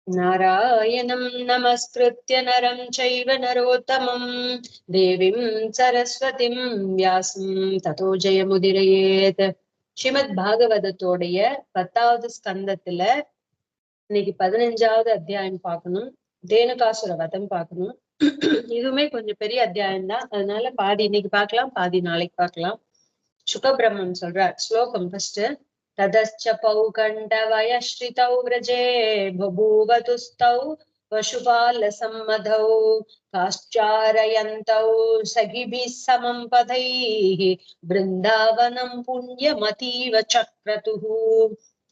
नारायणं नमस्कृत्य नरं चैव नरोत्तमं देवीं सरस्वतीं व्यासं ततो जयमुदीरयेत्. ஸ்ரீமத் பாகவதத்தோடைய 10வது ஸ்கந்தத்துல இன்னைக்கு 15வது அத்தியாயம் பார்க்கணும். தேனுகாசுர வதம் பார்க்கணும். இதுவுமே கொஞ்சம் பெரிய அத்தியாயம் தான், அதனால பாதி இன்னைக்கு பார்க்கலாம், பாதி நாளைக்கு பார்க்கலாம். சுகபிரம்மன் சொல்றார். ஸ்லோகம் ஃபர்ஸ்ட். ततश्च पौगण्डवयश्रितौ व्रजे बभूवतुस्तौ पशुपालसम्मधौ काश्चारयन्तौ सखिभिः समं पदैः बृन्दावनं पुण्यमतीव चक्रतुः.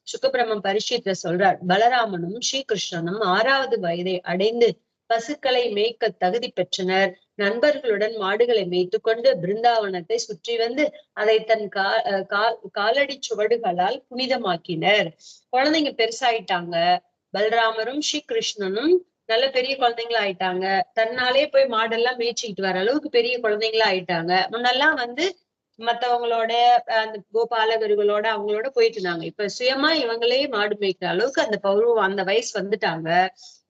சுகபிரம்மன் பரிஷத்துல சொல்றார், பலராமனும் ஸ்ரீகிருஷ்ணனும் 6வது வயதை அடைந்து பசுக்களை மேய்க்க தகுதி பெற்றனர். நண்பர்களுடன் மாடுகளை மேய்த்து கொண்டு பிருந்தாவனத்தை சுற்றி வந்து அதை தன் காலடி சுவடுகளால் புனிதமாக்கினர். குழந்தைங்க பெருசாயிட்டாங்க. பலராமரும் ஸ்ரீகிருஷ்ணனும் நல்ல பெரிய குழந்தைங்களா ஆயிட்டாங்க. தன்னாலே போய் மாடெல்லாம் மேய்ச்சிக்கிட்டு வர அளவுக்கு பெரிய குழந்தைங்களா ஆயிட்டாங்க. முன்னெல்லாம் மத்தவங்களோட அந்த கோபாலகர்களோட அவங்களோட போயிட்டு இருந்தாங்க. இப்ப சுயமா இவங்களே மாடு மேய்க்கிற அளவுக்கு அந்த பருவம், அந்த வயசு வந்துட்டாங்க.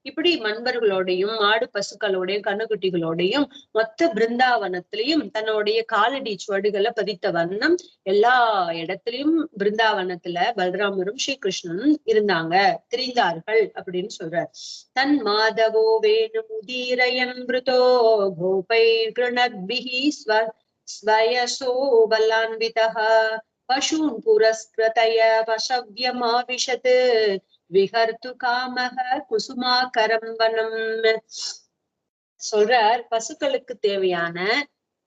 இப்படி நண்பர்களோடையும் மாடு பசுக்களோடையும் கண்ணுக்குட்டிகளோடையும் மொத்த பிருந்தாவனத்திலையும் தன்னுடைய காலடி சுவடுகளை பதித்த வண்ணம் எல்லா இடத்திலையும் பிருந்தாவனத்துல பலராமரும் ஸ்ரீகிருஷ்ணனும் இருந்தாங்க, திரிந்தார்கள் அப்படின்னு சொல்றார். தன் மாதவோ வேணு முதீரயன் மிருதோ கோபை கிருணத்பிஹி ஸ்வயசோ பலான்விதஹ பசூன் புரஸ்கிருதய பசவ்யமாவிஷத் விஹர்த்து காமஹ குசுமாகரம் வனம். சொல்றார், பசுக்களுக்கு தேவையான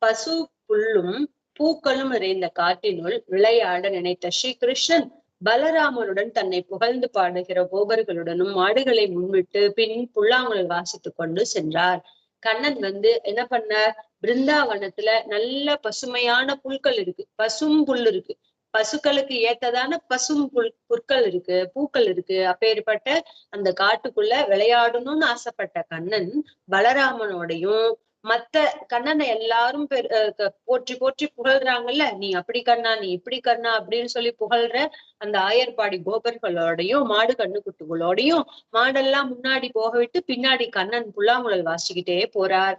பசு புல்லும் பூக்களும் நிறைந்த காட்டினுள் விளையாட நினைத்த ஸ்ரீகிருஷ்ணன் பலராமருடன் தன்னை புகழ்ந்து பாடுகிற கோபர்களுடனும் மாடுகளை முன்விட்டு பின் புல்லாங்குழல் வாசித்துக் கொண்டு சென்றார். கண்ணன் என்ன பண்ணார், பிருந்தாவனத்துல நல்ல பசுமையான புல்கள் இருக்கு, பசும் புல் இருக்கு, பசுக்களுக்கு ஏத்ததான புற்கள் இருக்கு, பூக்கள் இருக்கு. அப்பேற்பட்ட அந்த காட்டுக்குள்ள விளையாடணும்னு ஆசைப்பட்ட கண்ணன் பலராமனோடையும் மத்த கண்ணனை எல்லாரும் போற்றி போற்றி புகழ்றாங்கல்ல, நீ அப்படி கண்ணா, நீ இப்படி கண்ணா அப்படின்னு சொல்லி புகழ்ற அந்த ஆயர்பாடி கோபர்களோடையும் மாடு கண்ணுக்குட்டிகளோடையும் மாடெல்லாம் முன்னாடி போக விட்டு பின்னாடி கண்ணன் புல்லாங்குழல் வாசிக்கிட்டே போறார்.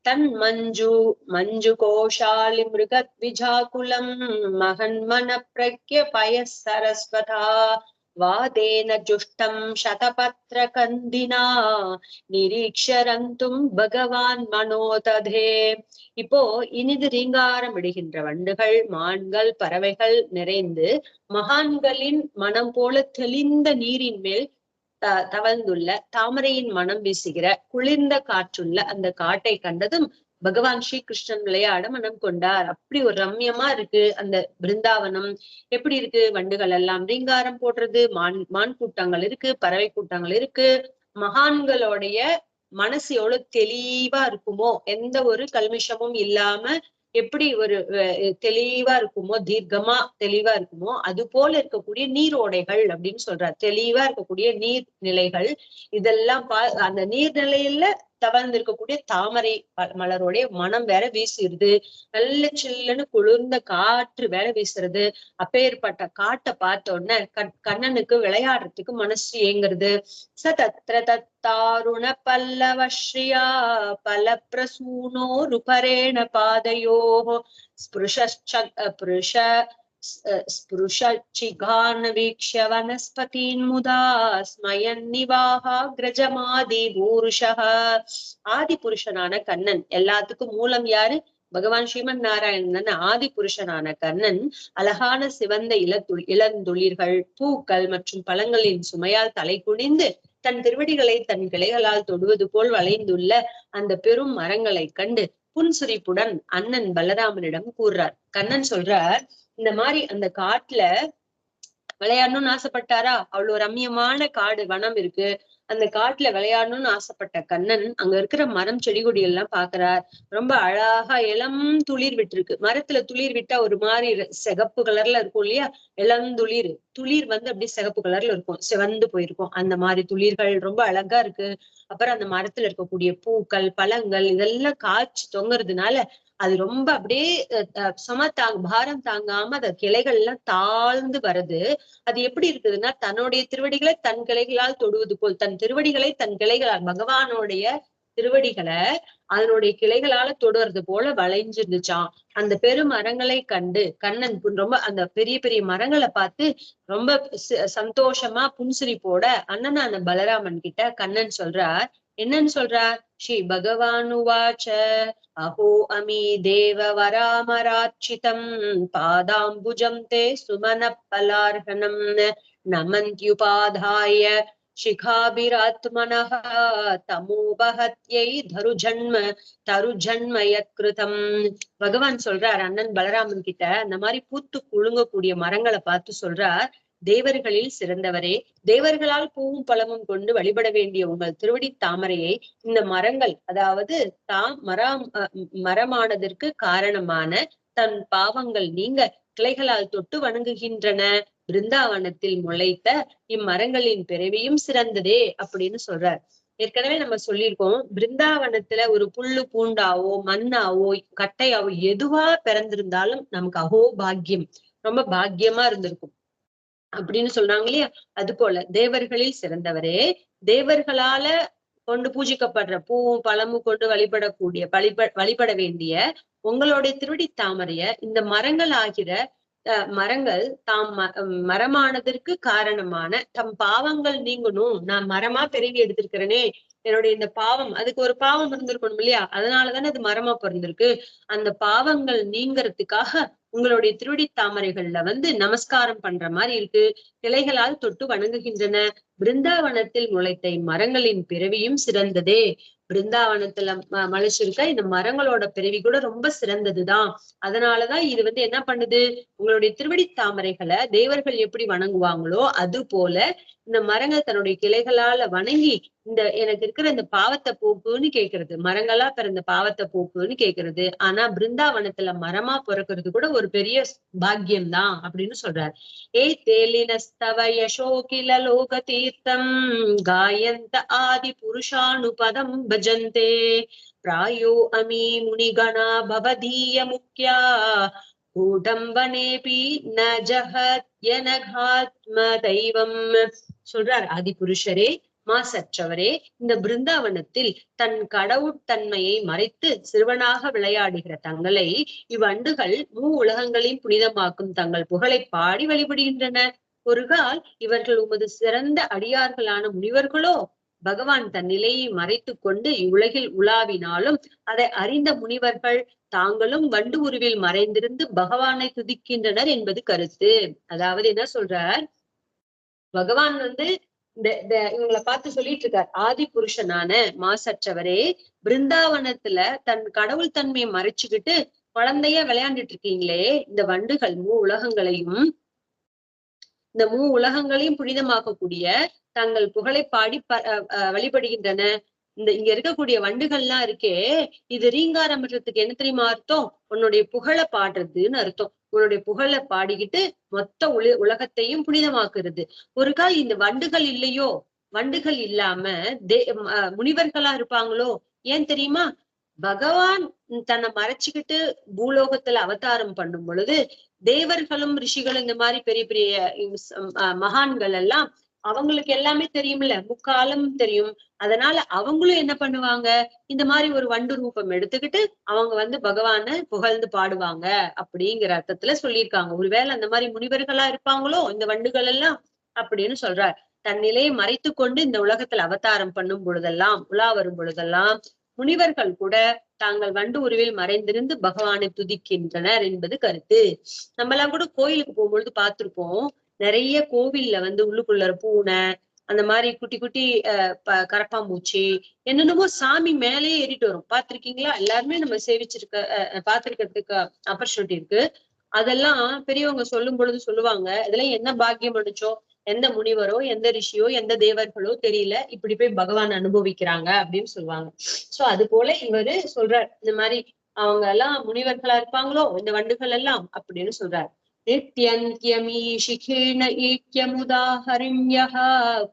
தன் மஞ்சு கோஷாலி மிருகத் விஜாகுலம் மகன்மன பிரக்ய பய சரஸ்வதா வாதேன ஜுஷ்டம் சதபத்ர கந்தினா நிரீக்ஷரந்தும் பகவான் மனோததே. இப்போ இனிது ரீங்காரம் விடுகின்ற வண்டுகள், மான்கள், பறவைகள் நிறைந்து மகான்களின் மனம் போல தெளிந்த நீரின் மேல் தவழ்ந்துள்ள தாமரையின் மனம் வீசுகிற குளிர்ந்த காற்றுள்ள அந்த காட்டை கண்டதும் பகவான் ஸ்ரீகிருஷ்ணன் விளையாட மனம் கொண்டார். அப்படி ஒரு ரம்யமா இருக்கு அந்த பிருந்தாவனம். எப்படி இருக்கு, வண்டுகள் எல்லாம் ரீங்காரம் போடுறது, மான் கூட்டங்கள் இருக்கு, பறவை கூட்டங்கள் இருக்கு. மகான்களுடைய மனசு எவ்வளவு தெளிவா இருக்குமோ, எந்த ஒரு கல்மிஷமும் இல்லாம எப்படி ஒரு தெளிவா இருக்குமோ, தீர்க்கமா தெளிவா இருக்குமோ, அது போல இருக்கக்கூடிய நீரோடைகள் அப்படின்னு சொல்றார். தெளிவா இருக்கக்கூடிய நீர் நிலைகள் இதெல்லாம் அந்த நீர்நிலையில தவழ்ந்து இருக்கக்கூடிய தாமரை மலருடைய மனம் வேற வீசுறது, நல்ல சில்லுன்னு குளிர்ந்த காற்று வேற வீசுறது. அப்பேற்பட்ட காட்டை பார்த்த உடனே கண்ணனுக்கு விளையாடுறதுக்கு மனசு ஏங்குறது. சதத்ர தத்தாருண பல்லவஸ்ரீயா பல பிரசூனோ ருபரேண பாதையோ ஸ்புருஷிகான் வீக்ஷ்ய வனஸ்பதீன் முதா ஸ்மயன்னிவாஹாக்ரஜமாதி பூருஷः. ஆதி புருஷனான கண்ணன், எல்லாத்துக்கும் மூலம் யாரு, பகவான் ஸ்ரீமன் நாராயணன். ஆதி புருஷனான கண்ணன் அழகான சிவந்த இளந்துளிர்கள், பூக்கள் மற்றும் பழங்களின் சுமையால் தலை குனிந்து தன் திருவடிகளை தன் கிளைகளால் தொடுவது போல் வளைந்துள்ள அந்த பெரும் மரங்களை கண்டு புன்சிரிப்புடன் அண்ணன் பலராமனிடம் கூறுறார். கண்ணன் சொல்றார், இந்த மாதிரி அந்த காட்டுல விளையாடணும்னு ஆசைப்பட்டாரா, அவ்வளவு ரம்யமான காடு வனம் இருக்கு. அந்த காட்டுல விளையாடணும்னு ஆசைப்பட்ட கண்ணன் அங்க இருக்கிற மரம் செடி கொடி எல்லாம் பாக்குறார். ரொம்ப அழகா இளம் துளிர் விட்டுருக்கு. மரத்துல துளிர் விட்டா ஒரு மாதிரி சிகப்பு கலர்ல இருக்கும் இல்லையா, இளந்துளிர் துளிர் அப்படியே சிகப்பு கலர்ல இருக்கும், சிவந்து போயிருக்கும். அந்த மாதிரி துளிர்கள் ரொம்ப அழகா இருக்கு. அப்புறம் அந்த மரத்துல இருக்கக்கூடிய பூக்கள், பழங்கள் இதெல்லாம் காய்ச்சி தொங்குறதுனால அது ரொம்ப அப்படியே பாரம் தாங்காம அந்த கிளைகள் எல்லாம் தாழ்ந்து வருது. அது எப்படி இருக்குதுன்னா தன்னுடைய திருவடிகளை தன் கிளைகளால் தொடுவது போல், தன் திருவடிகளை தன் கிளைகளால், பகவானுடைய திருவடிகளை அதனுடைய கிளைகளால தொடுறது போல வளைஞ்சிருந்துச்சாம். அந்த பெரும் மரங்களை கண்டு கண்ணன் ரொம்ப அந்த பெரிய பெரிய மரங்களை பார்த்து ரொம்ப சந்தோஷமா புன்சிரிப்போட அண்ணனான பலராமன் கிட்ட கண்ணன் சொல்றார். என்னன்னு சொல்றார்? ஸ்ரீ பகவானுவாச்ச அஹோ அமி தேவ வராமராட்சிதம் பாதாம்புஜம் தே சுமன பலார்ஹனம் நமந்த்யுபாதாய சிகாபிராத்மனஹ தமோபஹத்யை தருஜன்மயத்கிருதம். பகவான் சொல்றார் அண்ணன் பலராமன் கிட்ட அந்த மாதிரி பூத்து குலுங்கக்கூடிய மரங்களை பார்த்து சொல்றார், தேவர்களில் சிறந்தவரே, தேவர்களால் பூவும் பழமும் கொண்டு வழிபட வேண்டிய உங்கள் திருவடி தாமரையை இந்த மரங்கள், அதாவது மரமானதற்கு காரணமான தன் பாவங்கள் நீங்க கிளைகளால் தொட்டு வணங்குகின்றன. பிருந்தாவனத்தில் முளைத்த இம்மரங்களின் பிறவியும் சிறந்ததே அப்படின்னு சொல்றார். ஏற்கனவே நம்ம சொல்லியிருக்கோம், பிருந்தாவனத்துல ஒரு புல்லு பூண்டாவோ மண்ணாவோ கட்டையாவோ எதுவா பிறந்திருந்தாலும் நமக்கு அஹோ பாக்கியம், ரொம்ப பாக்கியமா இருந்திருக்கும் அப்படின்னு சொல்றாங்க இல்லையா. அது போல தேவர்களில் சிறந்தவரே, தேவர்களால கொண்டு பூஜிக்கப்படுற பூவும் பழமும் கொண்டு வழிபட வேண்டிய உங்களுடைய திருவடி தாமரைய இந்த மரங்கள் ஆகிற மரங்கள் தாம் மரமானதற்கு காரணமான தம் பாவங்கள் நீங்கணும். நான் மரமா பிறவி எடுத்திருக்கிறேனே, என்னுடைய இந்த பாவம், அதுக்கு ஒரு பாவம் இருந்திருக்கணும் இல்லையா, அதனாலதானே அது மரமா பிறந்திருக்கு. அந்த பாவங்கள் நீங்கிறதுக்காக உங்களுடைய திருவடி தாமரைகள்ல நமஸ்காரம் பண்ற மாதிரி இருக்கு. கிளைகளால் தொட்டு வணங்குகின்றன. பிருந்தாவனத்தில் முளைத்த மரங்களின் பிறவியும் சிறந்ததே. பிருந்தாவனத்துல மலைச்சிருக்க இந்த மரங்களோட பிறவி கூட ரொம்ப சிறந்ததுதான். அதனாலதான் இது என்ன பண்ணுது, உங்களுடைய திருவடி தாமரைகளை தேவர்கள் எப்படி வணங்குவாங்களோ அது போல இந்த மரங்கள் தன்னுடைய கிளைகளால வணங்கி இந்த எனக்கு இருக்கிற இந்த பாவத்தை போக்குன்னு கேக்குறது, மரங்களா பிறந்த பாவத்தை போக்குன்னு கேக்குறது. ஆனா பிருந்தாவனத்துல மரமா பிறக்கிறது கூட ஒரு பெரிய பாக்கியம் தான் அப்படின்னு சொல்றாரு. தேலினஸ்தவ யசோகில லோக தீர்த்தம் காயந்த ஆதி புருஷானுபதம் பஜந்தே பிராயோ அமி முனிகணா பவதீய முக்கியா கூடம்பனேபி ந ஜஹத்யனகாத்ம தெய்வம். சொல்றார், ஆதி புருஷரே, மாசற்றவரே, இந்த பிருந்தாவனத்தில் தன் கடவுட்தன்மையை மறைத்து சிறுவனாக விளையாடுகிற தங்களை இவ்வண்டுகள் உலகங்களையும் புனிதமாக்கும் தங்கள் புகழை பாடி வழிபடுகின்றன. ஒரு கால் இவர்கள் உமது சிறந்த அடியார்களான முனிவர்களோ பகவான் தன் நிலையை மறைத்து கொண்டு இவ்வுலகில் உலாவினாலும் அதை அறிந்த முனிவர்கள் தாங்களும் வண்டு உருவில் மறைந்திருந்து பகவானை துதிக்கின்றனர் என்பது கருத்து. அதாவது என்ன சொல்றார், பகவான் இவங்களை பார்த்து சொல்லிட்டு இருக்கார், ஆதி புருஷனான மாசற்றவரே, பிருந்தாவனத்துல தன் கடவுள் தன்மையை மறைச்சுக்கிட்டு குழந்தைய விளையாண்டுட்டு இருக்கீங்களே, இந்த வண்டுகள் இந்த உலகங்களையும் புனிதமாக்கக்கூடிய தங்கள் புகழை பாடி வழிபடுகின்றன. இங்க இருக்கக்கூடிய வண்டுகள்லாம் இருக்கே, இது ரீங்காரம்ன்றதுக்கு என்ன தெரியுமா அர்த்தம்? உன்னுடைய புகழை பாடுறதுன்னு அர்த்தம். உன்னுடைய புகழை பாடிக்கிட்டு மொத்த உலகத்தையும் புனிதமாக்குறது. ஒரு கால் இந்த வண்டுகள் இல்லையோ, வண்டுகள் இல்லாம முனிவர்களா இருப்பாங்களோ? ஏன் தெரியுமா? பகவான் தன்னை மறைச்சுக்கிட்டு பூலோகத்துல அவதாரம் பண்ணும் பொழுது தேவர்களும் ரிஷிகளும் இந்த மாதிரி பெரிய பெரிய மகான்கள் எல்லாம் அவங்களுக்கு எல்லாமே தெரியும்ல, முக்காலம் தெரியும். அதனால அவங்களும் என்ன பண்ணுவாங்க, இந்த மாதிரி ஒரு வண்டு ரூபம் எடுத்துக்கிட்டு அவங்க பகவான புகழ்ந்து பாடுவாங்க அப்படிங்கிற அர்த்தத்துல சொல்லியிருக்காங்க. ஒருவேளை அந்த மாதிரி முனிவர்களா இருப்பாங்களோ இந்த வண்டுகள் எல்லாம் அப்படின்னு சொல்றார். தன் நிலையை மறைத்து கொண்டு இந்த உலகத்துல அவதாரம் பண்ணும் பொழுதெல்லாம், உலா வரும் பொழுதெல்லாம் முனிவர்கள் கூட தாங்கள் வண்டு உருவில் மறைந்திருந்து பகவானை துதிக்கின்றனர் என்பது கருத்து. நம்ம எல்லாம் கூட கோயிலுக்கு போகும்பொழுது பார்த்திருப்போம், நிறைய கோவில்ல உள்ளுக்குள்ள பூனை, அந்த மாதிரி குட்டி குட்டி கரப்பாம்பூச்சி என்னென்னமோ சாமி மேலேயே ஏறிட்டு வரும். பார்த்திருக்கீங்களா? எல்லாருமே நம்ம பார்த்திருக்கிறதுக்கு ஆப்பர்ச்சுனிட்டி இருக்கு. அதெல்லாம் பெரியவங்க சொல்லும் பொழுது சொல்லுவாங்க, இதெல்லாம் என்ன பாக்கியம் அடிச்சோம், எந்த முனிவரோ எந்த ரிஷியோ எந்த தேவர்களோ தெரியல, இப்படி போய் பகவான் அனுபவிக்கிறாங்க அப்படின்னு சொல்லுவாங்க. சோ அது போல இவரு சொல்றார், இந்த மாதிரி அவங்க எல்லாம் முனிவர்களா இருப்பாங்களோ இந்த வண்டுகள் எல்லாம் அப்படின்னு சொல்றார். நித்யந்த்யமீஷிகீர்ண ஈக்யமுதாஹரிண்யஹ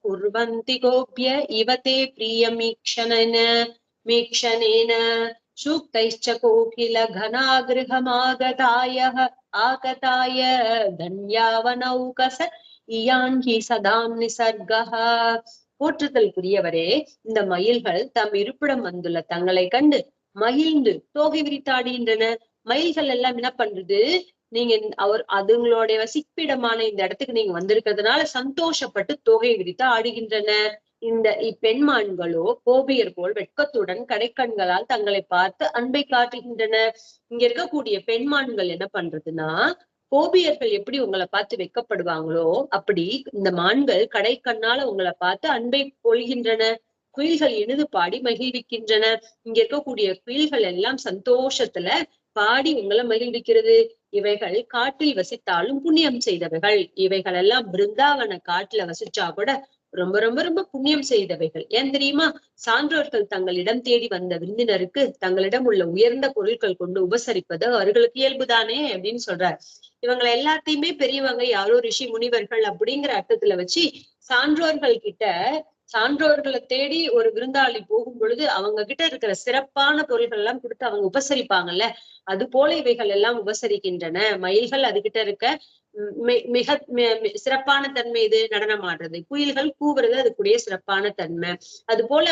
குர்வந்தி கோப்ய இவதே பிரியமீக்ஷணேன சூக்தைச்ச கோகில கனாகிருஹமாகதாய ஆகதாய தன்யாவனௌகச இயான்ஹி சதாம் நிசர்கஹ. போற்றுதலுக்குரியவரே, இந்த மயில்கள் தம் இருப்பிடம் வந்துள்ள தங்களை கண்டு மகிழ்ந்து தோகை விரித்தாடுகின்றன. மயில்கள் எல்லாம் என்ன பண்றது, நீங்க அதுங்களுடைய வசிப்பிடமான இந்த இடத்துக்கு நீங்க வந்திருக்கிறதுனால சந்தோஷப்பட்டு தோகை விரித்து ஆடுகின்றன. இந்த இப்பெண்மான்களோ கோபியர் போல் வெட்கத்துடன் கடைக்கண்களால் தங்களை பார்த்து அன்பை காட்டுகின்றன. இங்க இருக்கக்கூடிய பெண்மான்கள் என்ன பண்றதுன்னா, கோபியர்கள் எப்படி உங்களை பார்த்து வெட்கப்படுவாங்களோ அப்படி இந்த மான்கள் கடைக்கண்ணால உங்களை பார்த்து அன்பை கொள்கின்றன. குயில்கள் இனிது பாடி மகிழ்விக்கின்றன. இங்க இருக்கக்கூடிய குயில்கள் எல்லாம் சந்தோஷத்துல பாடி உங்களை மகிழ்விக்கிறது. இவைகள் காட்டில் வசித்தாலும் புண்ணியம் செய்தவைகள். இவைகள் எல்லாம் பிருந்தாவன காட்டுல வசிச்சா கூட ரொம்ப ரொம்ப ரொம்ப புண்ணியம் செய்தவைகள். ஏன் தெரியுமா? சான்றோர்கள் தங்களிடம் தேடி வந்த விருந்தினருக்கு தங்களிடம் உள்ள உயர்ந்த பொருட்கள் கொண்டு உபசரிப்பது அவர்களுக்கு இயல்புதானே அப்படின்னு சொல்றார். இவங்களை எல்லாத்தையுமே பெரியவங்க யாரோ ரிஷி முனிவர்கள் அப்படிங்கிற அர்த்தத்துல வச்சு சான்றோர்களை தேடி ஒரு விருந்தாளி போகும் பொழுது அவங்க கிட்ட இருக்கிற சிறப்பான பொருள்கள் எல்லாம் கொடுத்து அவங்க உபசரிப்பாங்கல்ல, அது போல இவைகள் எல்லாம் உபசரிக்கின்றன. மயில்கள் அதுகிட்ட இருக்க மிக சிறப்பான தன்மை இது நடனம் ஆடுறது, குயில்கள் கூவுறது அதுக்குடைய சிறப்பான தன்மை. அது போல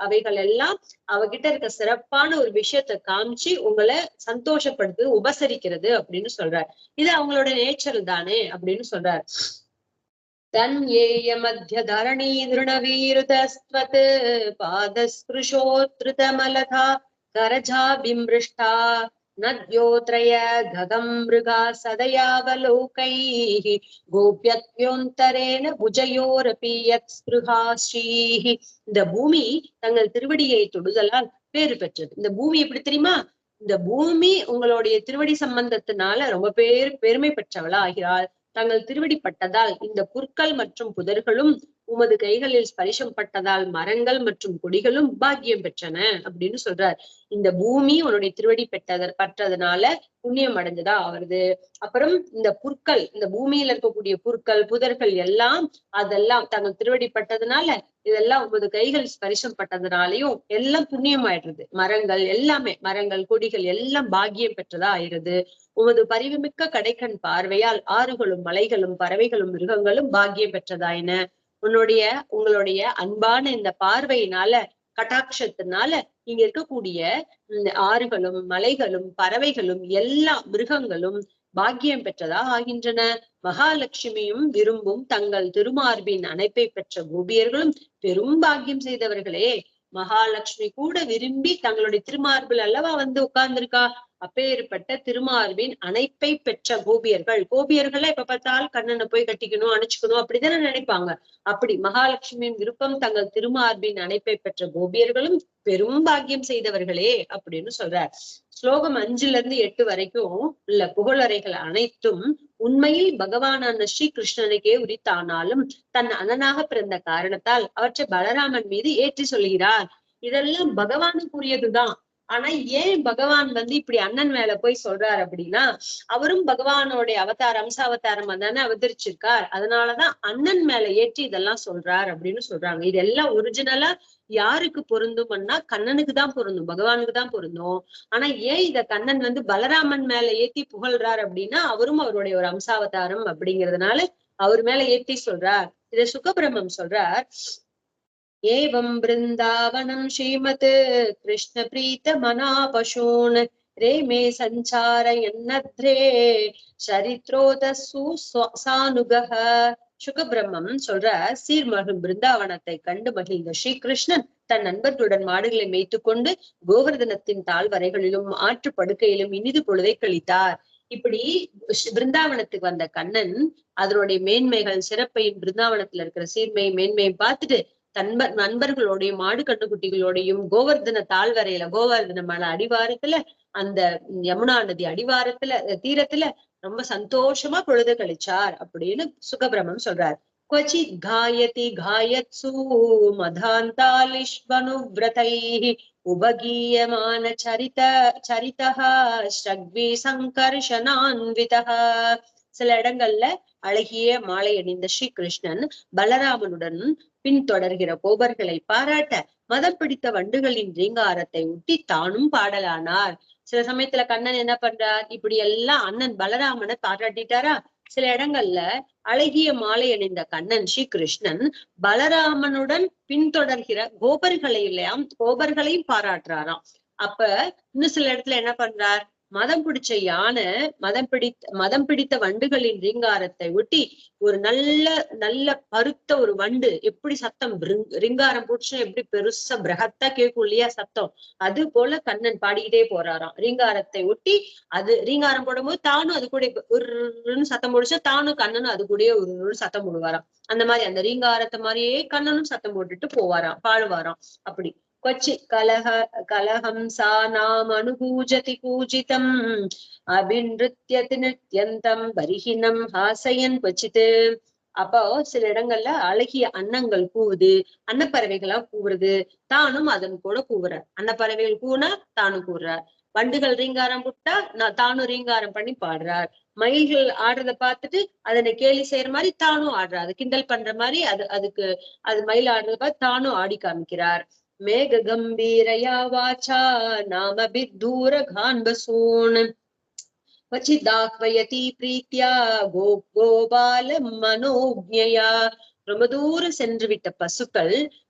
அவைகள் எல்லாம் அவகிட்ட இருக்க சிறப்பான ஒரு விஷயத்த காமிச்சு உங்களை சந்தோஷப்படுத்து உபசரிக்கிறது அப்படின்னு சொல்றார். இது அவங்களோட நேச்சர் தானே அப்படின்னு சொல்றார். தன்யேய மத்திய தரணி திருணவீருதஸ்வத் பாதஸ்பிருஷோத்ருதமலதா கரஜா பிம்ருஷ்டா நத்யோத்ரய ககம் மிருகா சதயாவலோகைः கோப்யத்யோந்தரேன புஜயோரபி யத் ஸ்பிருஹாஸ்ரீஹி. இந்த பூமி தங்கள் திருவடியை தொடுதலால் பேறு பெற்றது. இந்த பூமி எப்படி தெரியுமா? இந்த பூமி உங்களுடைய திருவடி சம்பந்தத்தினால ரொம்ப பெருமை பெற்றவளா ஆகிறாள். தங்கள் திருவடி பட்டதால் இந்த புற்கள் மற்றும் புதர்களும் உமது கைகளில் ஸ்பரிசம் பட்டதால் மரங்கள் மற்றும் கொடிகளும் பாக்கியம் பெற்றன அப்படின்னு சொல்றார். இந்த பூமி உன்னுடைய திருவடி பட்டதுனால புண்ணியம் அடைஞ்சதா ஆவறது. அப்புறம் இந்த புற்கள், இந்த பூமியில இருக்கக்கூடிய புற்கள் புதர்கள் எல்லாம் அதெல்லாம் தங்கள் திருவடி பட்டதுனால இதெல்லாம் உமது கைகள் ஸ்பரிசம் பட்டதுனாலையும் எல்லாம் புண்ணியம் ஆயிடுறது. மரங்கள் எல்லாமே, மரங்கள் கொடிகள் எல்லாம் பாக்கியம் பெற்றதா ஆயிடுது. உமது பரிவுமிக்க கடைக்கண் பார்வையால் ஆறுகளும் மலைகளும் பறவைகளும் மிருகங்களும் பாக்கியம் பெற்றதாயின. உங்களுடைய அன்பான இந்த பார்வையினால கட்டாட்சத்தினால இங்க இருக்கக்கூடிய ஆறுகளும் மலைகளும் பறவைகளும் எல்லா மிருகங்களும் பாக்கியம் பெற்றதா ஆகின்றன. மகாலட்சுமியும் விரும்பும் தங்கள் திருமார்பின் அணைப்பை பெற்ற கோபியர்களும் பெரும் பாக்கியம் செய்தவர்களே. மகாலட்சுமி கூட விரும்பி தங்களுடைய திருமார்பில் அல்லவா வந்து உட்கார்ந்திருக்கா. அப்பேற்பட்ட திருமார்பின் அணைப்பை பெற்ற கோபியர்களை எப்ப பார்த்தாலும் கண்ணனை போய் கட்டிக்கணும் அணைச்சுக்கணும் அப்படித்தானே நினைப்பாங்க. அப்படி மகாலட்சுமியின் விருப்பம் தங்கள் திருமார்பின் அணைப்பை பெற்ற கோபியர்களும் பெரும் பாக்கியம் செய்தவர்களே அப்படின்னு சொல்றார். ஸ்லோகம் 5-8 வரைக்கும் உள்ள புகழறைகள் அனைத்தும் உண்மையில் பகவானான ஸ்ரீ கிருஷ்ணனுக்கே உரித்தானாலும் தன் அண்ணனாக பிறந்த காரணத்தால் அவற்றை பலராமன் மீது ஏற்றி சொல்கிறார். இதெல்லாம் பகவானுக்குரியதுதான். ஆனா ஏன் பகவான் வந்து இப்படி அண்ணன் மேல போய் சொல்றாரு அப்படின்னா, அவரும் பகவானோடைய அம்சாவதாரம் தானே அவதரிச்சிருக்கார். அதனாலதான் அண்ணன் மேல ஏற்றி இதெல்லாம் சொல்றார் அப்படின்னு சொல்றாங்க. இதெல்லாம் ஒரிஜினலா யாருக்கு பொருந்தும்னா கண்ணனுக்கு தான் பொருந்தும், பகவானுக்கு தான் பொருந்தும். ஆனா ஏன் இத கண்ணன் வந்து பலராமன் மேல ஏத்தி புகழ்றார் அப்படின்னா, அவரும் அவருடைய ஒரு அம்சாவதாரம் அப்படிங்கிறதுனால அவர் மேல ஏற்றி சொல்றார். இத சுகபிரம்மம் சொல்றார். ஏவம் பிருந்தாவனம் ஸ்ரீமத் கிருஷ்ண பிரீத மனா பசூன் ரேமே சஞ்சாரயன்னத்ரே சரித்ரோதசு சானுகஹ. சுகபிரம்மம் சொல்ற, சீர்மகிழும் பிருந்தாவனத்தை கண்டு மகிழ்ந்த ஸ்ரீகிருஷ்ணன் தன் நண்பர்களுடன் மாடுகளை மேய்த்து கொண்டு கோவர்தனத்தின் தாழ்வரைகளிலும் ஆற்று படுக்கையிலும் இனிது பொழுதை கழித்தார். இப்படி பிருந்தாவனத்துக்கு வந்த கண்ணன் அதனுடைய மேன்மைகள் சிறப்பையும் பிருந்தாவனத்துல இருக்கிற சீர்மையும் மேன்மையும் பார்த்துட்டு நண்பர்களோடையும் மாடு கண்ணுக்குட்டிகளோடையும் கோவர்தன தாழ்வரையில, கோவர்தன மலை அடிவாரத்துல, அந்த யமுனா நதி அடிவாரத்துல தீரத்துல ரொம்ப சந்தோஷமா பொழுது கழிச்சார் அப்படின்னு சுகபிரம்மம் சொல்றார். क्वचित् गायति गायत्सु मधान्तालिष्वनुव्रतैः उभगीयमान சரிதः ஸ்ரக்வி சங்கர்ஷனான்விதः. சில இடங்கள்ல அழகிய மாலை அணிந்த ஸ்ரீகிருஷ்ணன் பலராமனுடன் பின்தொடர்கிற கோபர்களை பாராட்ட மதம் பிடித்த வண்டுகளின் ரீங்காரத்தை ஒட்டி தானும் பாடலானார். சில சமயத்துல கண்ணன் என்ன பண்றார், இப்படி எல்லாம் அண்ணன் பலராமனை பாராட்டிட்டாரா. சில இடங்கள்ல அழகிய மாலை அணிந்த கண்ணன் ஸ்ரீ கிருஷ்ணன் பலராமனுடன் பின்தொடர்கிற கோபர்களையும் பாராட்டுறாராம். அப்ப இன்னும் சில இடத்துல என்ன பண்றார், மதம் பிடிச்ச யானை மதம் பிடித்த வண்டுகளின் ரீங்காரத்தை ஒட்டி ஒரு நல்ல பருத்த ஒரு வண்டு எப்படி சத்தம் ரீங்காரம் போட்டுச்சுன்னா எப்படி பெருசா பிரகத்தா கேட்கும் இல்லையா சத்தம், அது போல கண்ணன் பாடிக்கிட்டே போறாராம். ரீங்காரத்தை ஒட்டி அது ரீங்காரம் போடும்போது தானும் அது கூட ஒரு சத்தம் போடுச்சா தானும் கண்ணனும் அது கூட ஒரு சத்தம் போடுவாராம். அந்த மாதிரி அந்த ரீங்காரத்தை மாதிரியே கண்ணனும் சத்தம் போட்டுட்டு போவாராம், பாடுவாராம். அப்படி क्वचित् कलहं सा नाम अनुभूजति पूजितम् अभिनृत्यति நித்யந்தம் பரிஹினம் ஹாசயன் क्वचित्. அப்போ சில இடங்கள்ல அழகிய அன்னங்கள் கூவுது, அன்னப்பறவைகளா கூவுறது, தானும் அதன் கூட கூவுறார். அன்னப்பறவைகள் கூனா தானும் கூவுறார். வண்டுகள் ரீங்காரம் விட்டா தானும் ரீங்காரம் பண்ணி பாடுறார். மயில்கள் ஆடுறத பார்த்துட்டு அதனை கேலி செய்யற மாதிரி தானும் ஆடுறார். அது கிண்டல் பண்ற மாதிரி அது மயில் ஆடுறத பார்த்து தானும் ஆடி காமிக்கிறார். மேக கம்பீரயா வாச்சா நாம பித்தூர கான்பசூன் வச்சிதாஹ்வயதி பிரீத்யா கோபால மனோஜ்ஞயா. ரொம்ப தூரம் சென்று விட்ட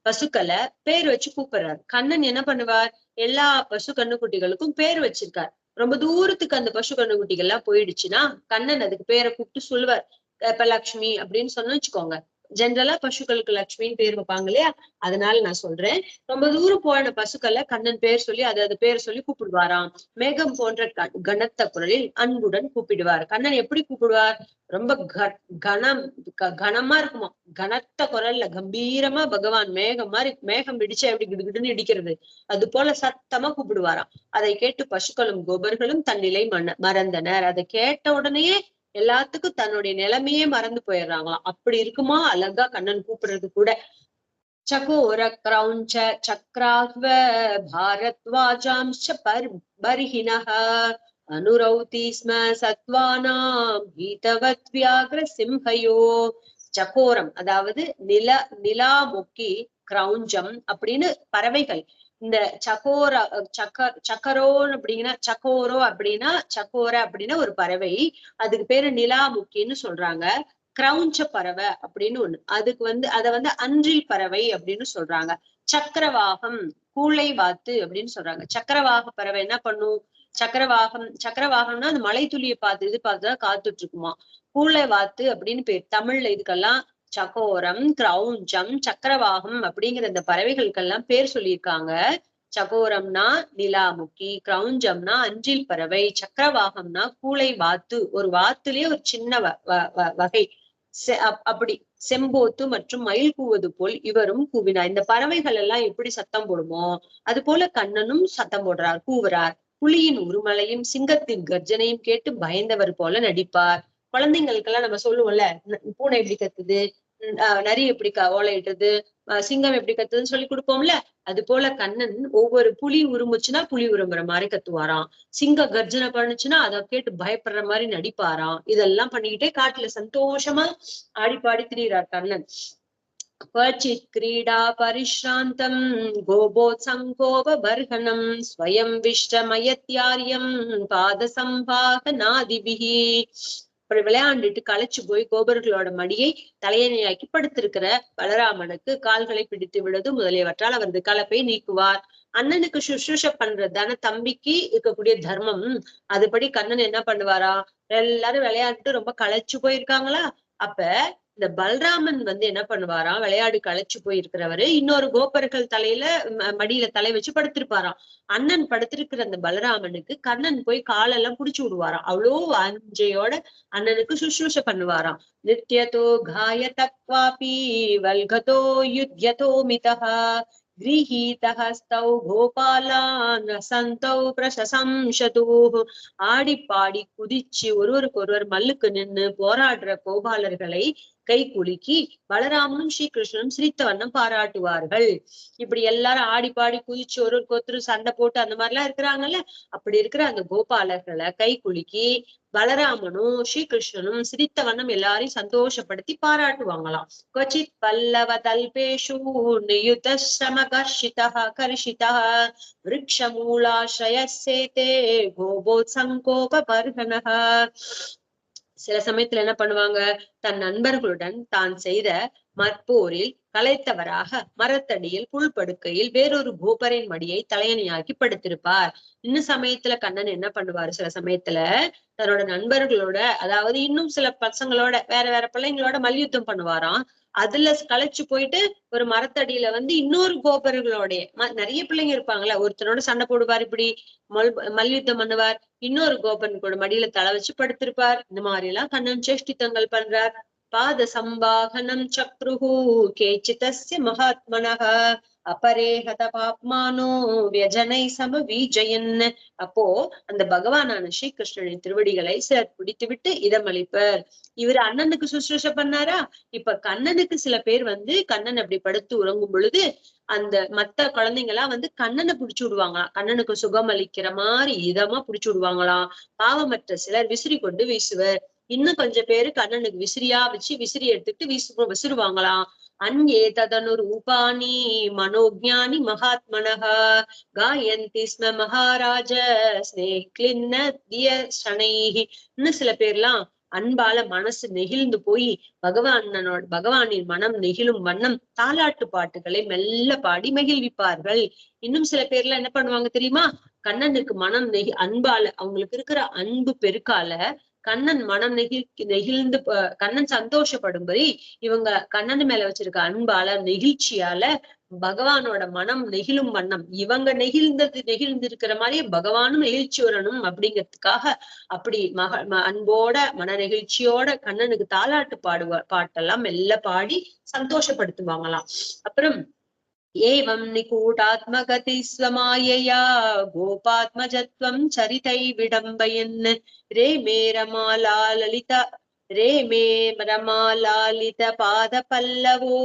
பசுக்களை பேர் வச்சு கூப்பிடுறார். கண்ணன் என்ன பண்ணுவார், எல்லா பசு கண்ணுக்குட்டிகளுக்கும் பேர் வச்சிருக்கார். ரொம்ப தூரத்துக்கு அந்த பசு கண்ணுக்குட்டிகள் எல்லாம் போயிடுச்சுன்னா கண்ணன் அதுக்கு பேரை கூப்பிட்டு சொல்லுவார். இப்ப லக்ஷ்மி அப்படின்னு சொன்னு வச்சுக்கோங்க, ஜென்ரலா பசுக்களுக்கு லட்சுமின்னு பேர் வைப்பாங்க இல்லையா, அதனால நான் சொல்றேன். ரொம்ப தூரம் போன பசுக்களை கண்ணன் பேர் சொல்லி அது பேர் சொல்லி கூப்பிடுவாராம். மேகம் போன்ற கனத்த குரலில் அன்புடன் கூப்பிடுவார். கண்ணன் எப்படி கூப்பிடுவார், ரொம்ப கனமா இருக்குமா, கனத்த குரல்ல கம்பீரமா பகவான் மேகம் இடிச்சா எப்படி கிடுகிடுன்னு இடிக்கிறது அது போல சத்தமா கூப்பிடுவாராம். அதை கேட்டு பசுக்களும் கோபர்களும் தன்னிலை மறந்தனர். அதை கேட்ட உடனேயே எல்லாத்துக்கும் தன்னுடைய நிலைமையே மறந்து போயிடுறாங்களாம். அப்படி இருக்குமா அழகா கண்ணன் கூப்பிடுறது கூட. சகோர கிரௌஞ்ச சக்ராஹ்வ பாரத்வாஜாம்ச பர்ஹினஹ அனுரௌதி ஸ்ம சத்வானாம் ஹீதவத் வியாக்ர சிம்ஹயோ. சகோரம் அதாவது நிலாமுக்கி, கிரௌஞ்சம் அப்படின்னு பறவைகள். இந்த சக்கரோ அப்படின்னா ஒரு பறவை, அதுக்கு பேரு நிலாமுக்கின்னு சொல்றாங்க. கிரௌஞ்ச பறவை அப்படின்னு ஒண்ணு, அதுக்கு அதை அன்றில் பறவை அப்படின்னு சொல்றாங்க. சக்கரவாகம், கூளை வாத்து அப்படின்னு சொல்றாங்க. சக்கரவாக பறவை என்ன பண்ணும், சக்கரவாகம்னா அந்த மலை துளியை பார்த்துதான் காத்துட்டு இருக்குமா. கூளை வாத்து அப்படின்னு பேர் தமிழ்ல. இதுக்கெல்லாம் சகோரம், கிரௌஞ்சம், சக்கரவாகம் அப்படிங்கிற இந்த பறவைகளுக்கெல்லாம் பேர் சொல்லியிருக்காங்க. சகோரம்னா நிலாமுக்கி, கிரௌஞ்சம்னா அஞ்சில் பறவை, சக்கரவாகம்னா கூளை வாத்து, ஒரு வாத்துலயே ஒரு சின்ன வகை. அப்படி செம்போத்து மற்றும் மயில் கூவது போல் இவரும் கூவினார். இந்த பறவைகள் எல்லாம் எப்படி சத்தம் போடுமோ அது போல கண்ணனும் சத்தம் போடுறார், கூவுறார். புலியின் உருமலையும் சிங்கத்தின் கர்ஜனையும் கேட்டு பயந்தவர் போல நடிப்பார். குழந்தைங்களுக்கெல்லாம் நம்ம சொல்லுவோம்ல, பூனை எப்படி கத்துது, நரி எப்படி ஓலையிட்டது, சிங்கம் எப்படி கத்துதுன்னு சொல்லி கொடுப்போம்ல, அது போல கண்ணன் ஒவ்வொரு புலி உருமுச்சுன்னா புலி உருமுற மாதிரி கத்துவாராம். சிங்க கர்ஜனை பண்ணுச்சுன்னா அதை கேட்டு பயப்படுற மாதிரி நடிப்பாராம். இதெல்லாம் பண்ணிக்கிட்டே காட்டுல சந்தோஷமா ஆடி பாடி திரியிறார் கண்ணன். क्वचित् क्रीडा परिश्रान्तं गोपोत्सङ्कोपबर्हणं स्वयं विश्रमयत्यार्यं பாதசம்பாகநாதிபிஹ. அப்படி விளையாண்டுட்டு களைச்சு போய் கோபர்களோட மடியை தலையணையாக்கி படுத்திருக்கிற பலராமனுக்கு கால்களை பிடித்து விடுவது முதலியவற்றால் அவரது கலப்பை நீக்குவார். அண்ணனுக்கு சுஷ்ரூஷ பண்றதுதானே தம்பிக்கு இருக்கக்கூடிய தர்மம். அதுபடி கண்ணன் என்ன பண்ணுவாரா, எல்லாரும் விளையாண்டுட்டு ரொம்ப களைச்சு போயிருக்காங்களா, அப்ப இந்த பல்ராமன் என்ன பண்ணுவாராம், விளையாடு களைச்சு போயிருக்கிறவரு இன்னொரு கோபர்கள் தலையில மடியில தலை வச்சு படுத்திருப்பாராம். அண்ணன் படுத்திருக்கிற அந்த பலராமனுக்கு கண்ணன் போய் காலெல்லாம் புடிச்சு விடுவாராம். அவ்வளோ வாஞ்சையோட அண்ணனுக்கு சுஷ்ரூஷ பண்ணுவாராம். நித்யதோ காயதக்வாபி வல்கதோ யுத்யதோ மிதஹ கிரீஹீதஹஸ்தௌ கோபாலான் ரசந்தௌ பிரசசம்சதுஹு. ஆடி பாடி குதிச்சு ஒருவருக்கு ஒருவர் மல்லுக்கு நின்னு போராடுற கோபாலர்களை கை குலுக்கி பலராமனும் ஸ்ரீகிருஷ்ணனும் சிரித்த வண்ணம் பாராட்டுவார்கள். இப்படி எல்லாரும் ஆடி பாடி குதிச்சு ஒருத்தர் சண்டை போட்டு அந்த மாதிரி எல்லாம் இருக்கிறாங்கல்ல, அப்படி இருக்கிற அந்த கோபாலர்களை கை குலுக்கி பலராமனும் ஸ்ரீகிருஷ்ணனும் சிரித்த வண்ணம் எல்லாரையும் சந்தோஷப்படுத்தி பாராட்டுவாங்களாம். क्वचित् पल्लव तल्पेषु नियुत श्रमकर्षितः कर्षितः वृक्षमूलाश्रयस्येते गोबोत्सङ्कोपपर्हणः. சில சமயத்துல என்ன பண்ணுவாங்க, தன் நண்பர்களுடன் தான் செய்த மற்போரில் களைத்தவராக மரத்தடியில் புல்படுக்கையில் வேறொரு கோபரின் மடியை தலையணையாக்கி படுத்திருப்பார். இன்னும் சமயத்துல கண்ணன் என்ன பண்ணுவாரு, சில சமயத்துல தன்னோட நண்பர்களோட, அதாவது இன்னும் சில பசங்களோட, வேற வேற பிள்ளைங்களோட மல்யுத்தம் பண்ணுவாராம். அதுல களைச்சு போயிட்டு ஒரு மரத்தடியில இன்னொரு கோபர்களோட, நிறைய பிள்ளைங்க இருப்பாங்களே, ஒருத்தனோட சண்டை போடுவார், இப்படி மல்யுத்தம் பண்ணுவார், இன்னொரு கோபன் கூட மடியில தலை வச்சு படுத்திருப்பார். இந்த மாதிரி எல்லாம் கண்ணன் சேஷ்டித்தங்கள் பண்றார். பாத சம்பாகனம் சக்ருஹு கேச்சிதஸ்ய மகாத்மனஹ அபரே ஹத பாப்மானோ வியஜனை சம வீஜயன். அப்போ அந்த பகவானான ஸ்ரீகிருஷ்ணனின் திருவடிகளை சிலர் பிடித்து விட்டு இதமளிப்பர். இவர் அண்ணனுக்கு சுசுரூஷ பண்ணாரா, இப்ப கண்ணனுக்கு சில பேர் கண்ணன் அப்படி படுத்து உறங்கும் பொழுது அந்த மத்த குழந்தைங்க எல்லாம் கண்ணனை புடிச்சு விடுவாங்களாம். கண்ணனுக்கு சுகம் அளிக்கிற மாதிரி இதமா புடிச்சு விடுவாங்களாம். பாவமற்ற சிலர் விசிறி கொண்டு வீசுவர். இன்னும் கொஞ்சம் பேரு கண்ணனுக்கு விசிறியா வச்சு விசிறி எடுத்துட்டு விசிறுவாங்களாம். அன்யே ததனு ரூபாணி மனோஜானி மகாத்மனஹ காயந்தி ஸ்ம மகாராஜ ஸ்னேக்லின்ன திய சனைஹி. இன்னும் சில பேர்லாம் அன்பால மனசு நெகிழ்ந்து போய் பகவானின் மனம் நெகிழும் வண்ணம் தாலாட்டு பாட்டுகளை மெல்ல பாடி மகிழ்விப்பார்கள். இன்னும் சில பேர்லாம் என்ன பண்ணுவாங்க தெரியுமா, கண்ணனுக்கு மனம் அன்பால, அவங்களுக்கு இருக்கிற அன்பு பெருக்கால கண்ணன் மனம் நெகிழ்ந்து கண்ணன் சந்தோஷப்படும்படி இவங்க கண்ணன் மேல வச்சிருக்க அன்பால நெகிழ்ச்சியால பகவானோட மனம் நெகிழும் வண்ணம், இவங்க நெகிழ்ந்து இருக்கிற மாதிரியே பகவானும் நெகிழ்ச்சி வரணும் அப்படிங்கிறதுக்காக அப்படி அன்போட மன நெகிழ்ச்சியோட கண்ணனுக்கு தாலாட்டு பாட்டெல்லாம் மெல்ல பாடி சந்தோஷப்படுத்துவாங்களாம். அப்புறம் ஏவம் நிகூடாத்மகதி ஸ்வமாயையா கோபாத்மஜத்வம் சரிதை விடம்பயன் ரே மே ரமாலா லலித பாத பல்லவோ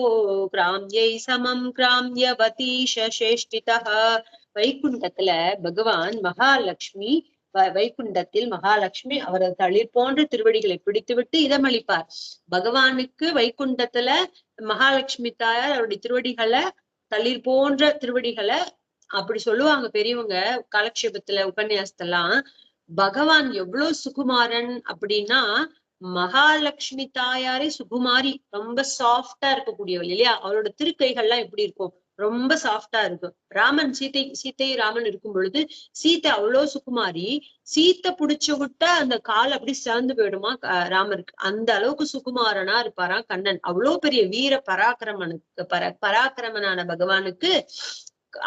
கிராம்யை சமம் கிராம்யவதீஷ சேஷ்டிதா. வைகுண்டத்துல பகவான் மகாலட்சுமி, வைகுண்டத்தில் மகாலட்சுமி அவரது தளிர் போன்ற திருவடிகளை பிடித்துவிட்டு இதமளிப்பார். பகவானுக்கு வைகுண்டத்துல மகாலட்சுமி தாயார் அவருடைய திருவடிகளை, தளிர் போன்ற திருவடிகளை, அப்படி சொல்லுவாங்க பெரியவங்க காலக்ஷேபத்துல உபன்யாசத்தெல்லாம். பகவான் எவ்வளவு சுகுமாரன் அப்படின்னா, மகாலட்சுமி தாயாரே சுகுமாரி, ரொம்ப சாஃப்டா இருக்கக்கூடியவள் இல்லையா, அவளோட திருக்கைகள்லாம் எப்படி இருக்கும், ரொம்ப சாஃப்டா இருக்கும். ராமன் சீத்தை ராமன் இருக்கும் பொழுது சீத்தை அவ்வளவு சுகுமாரி, சீத்தை புடிச்சு விட்டா அந்த கால் அப்படி சேர்ந்து போயிடுமா ராமருக்கு, அந்த அளவுக்கு சுகுமாரனா இருப்பாராம் கண்ணன். அவ்வளவு பெரிய வீர பராக்கிரமனான பகவானுக்கு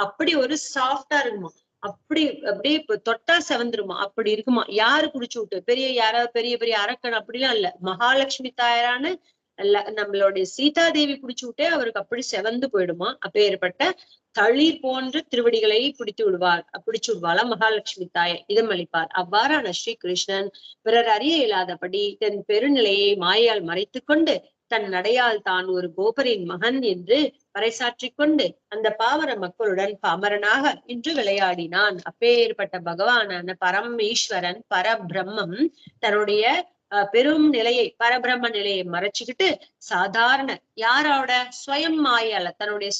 அப்படி ஒரு சாஃப்டா இருக்குமா, அப்படியே தொட்டா செவந்துருமா, அப்படி இருக்குமா. யாரு குடிச்சு விட்டு, யாராவது பெரிய பெரிய அரக்கன் அப்படிலாம் இல்ல, மகாலட்சுமி தாயாரான நம்மளுடைய சீதாதேவி பிடிச்சு விட்டே அவருக்கு அப்படி செவந்து போயிடுமா. அப்பேற்பட்ட தளிர் போன்ற திருவடிகளை பிடிச்சு விடுவாளா மகாலட்சுமி தாயை இதமளிப்பார். அவ்வாறான ஸ்ரீகிருஷ்ணன் பிறர் அறிய இயலாதபடி தன் பெருநிலையை மாயால் மறைத்து கொண்டு தன் நடையால் தான் ஒரு கோபரின் மகன் என்று பறைசாற்றிக் கொண்டு அந்த பாமர மக்களுடன் பாமரனாக இன்று விளையாடினான். அப்பேற்பட்ட பகவானான பரமேஸ்வரன் பரபிரம்மம் தன்னுடைய பெரும் நிலையை, பரபிரம்ம நிலையை மறைச்சுக்கிட்டு சாதாரண யாரோட ஸ்வயம் மாயால, தன்னுடைய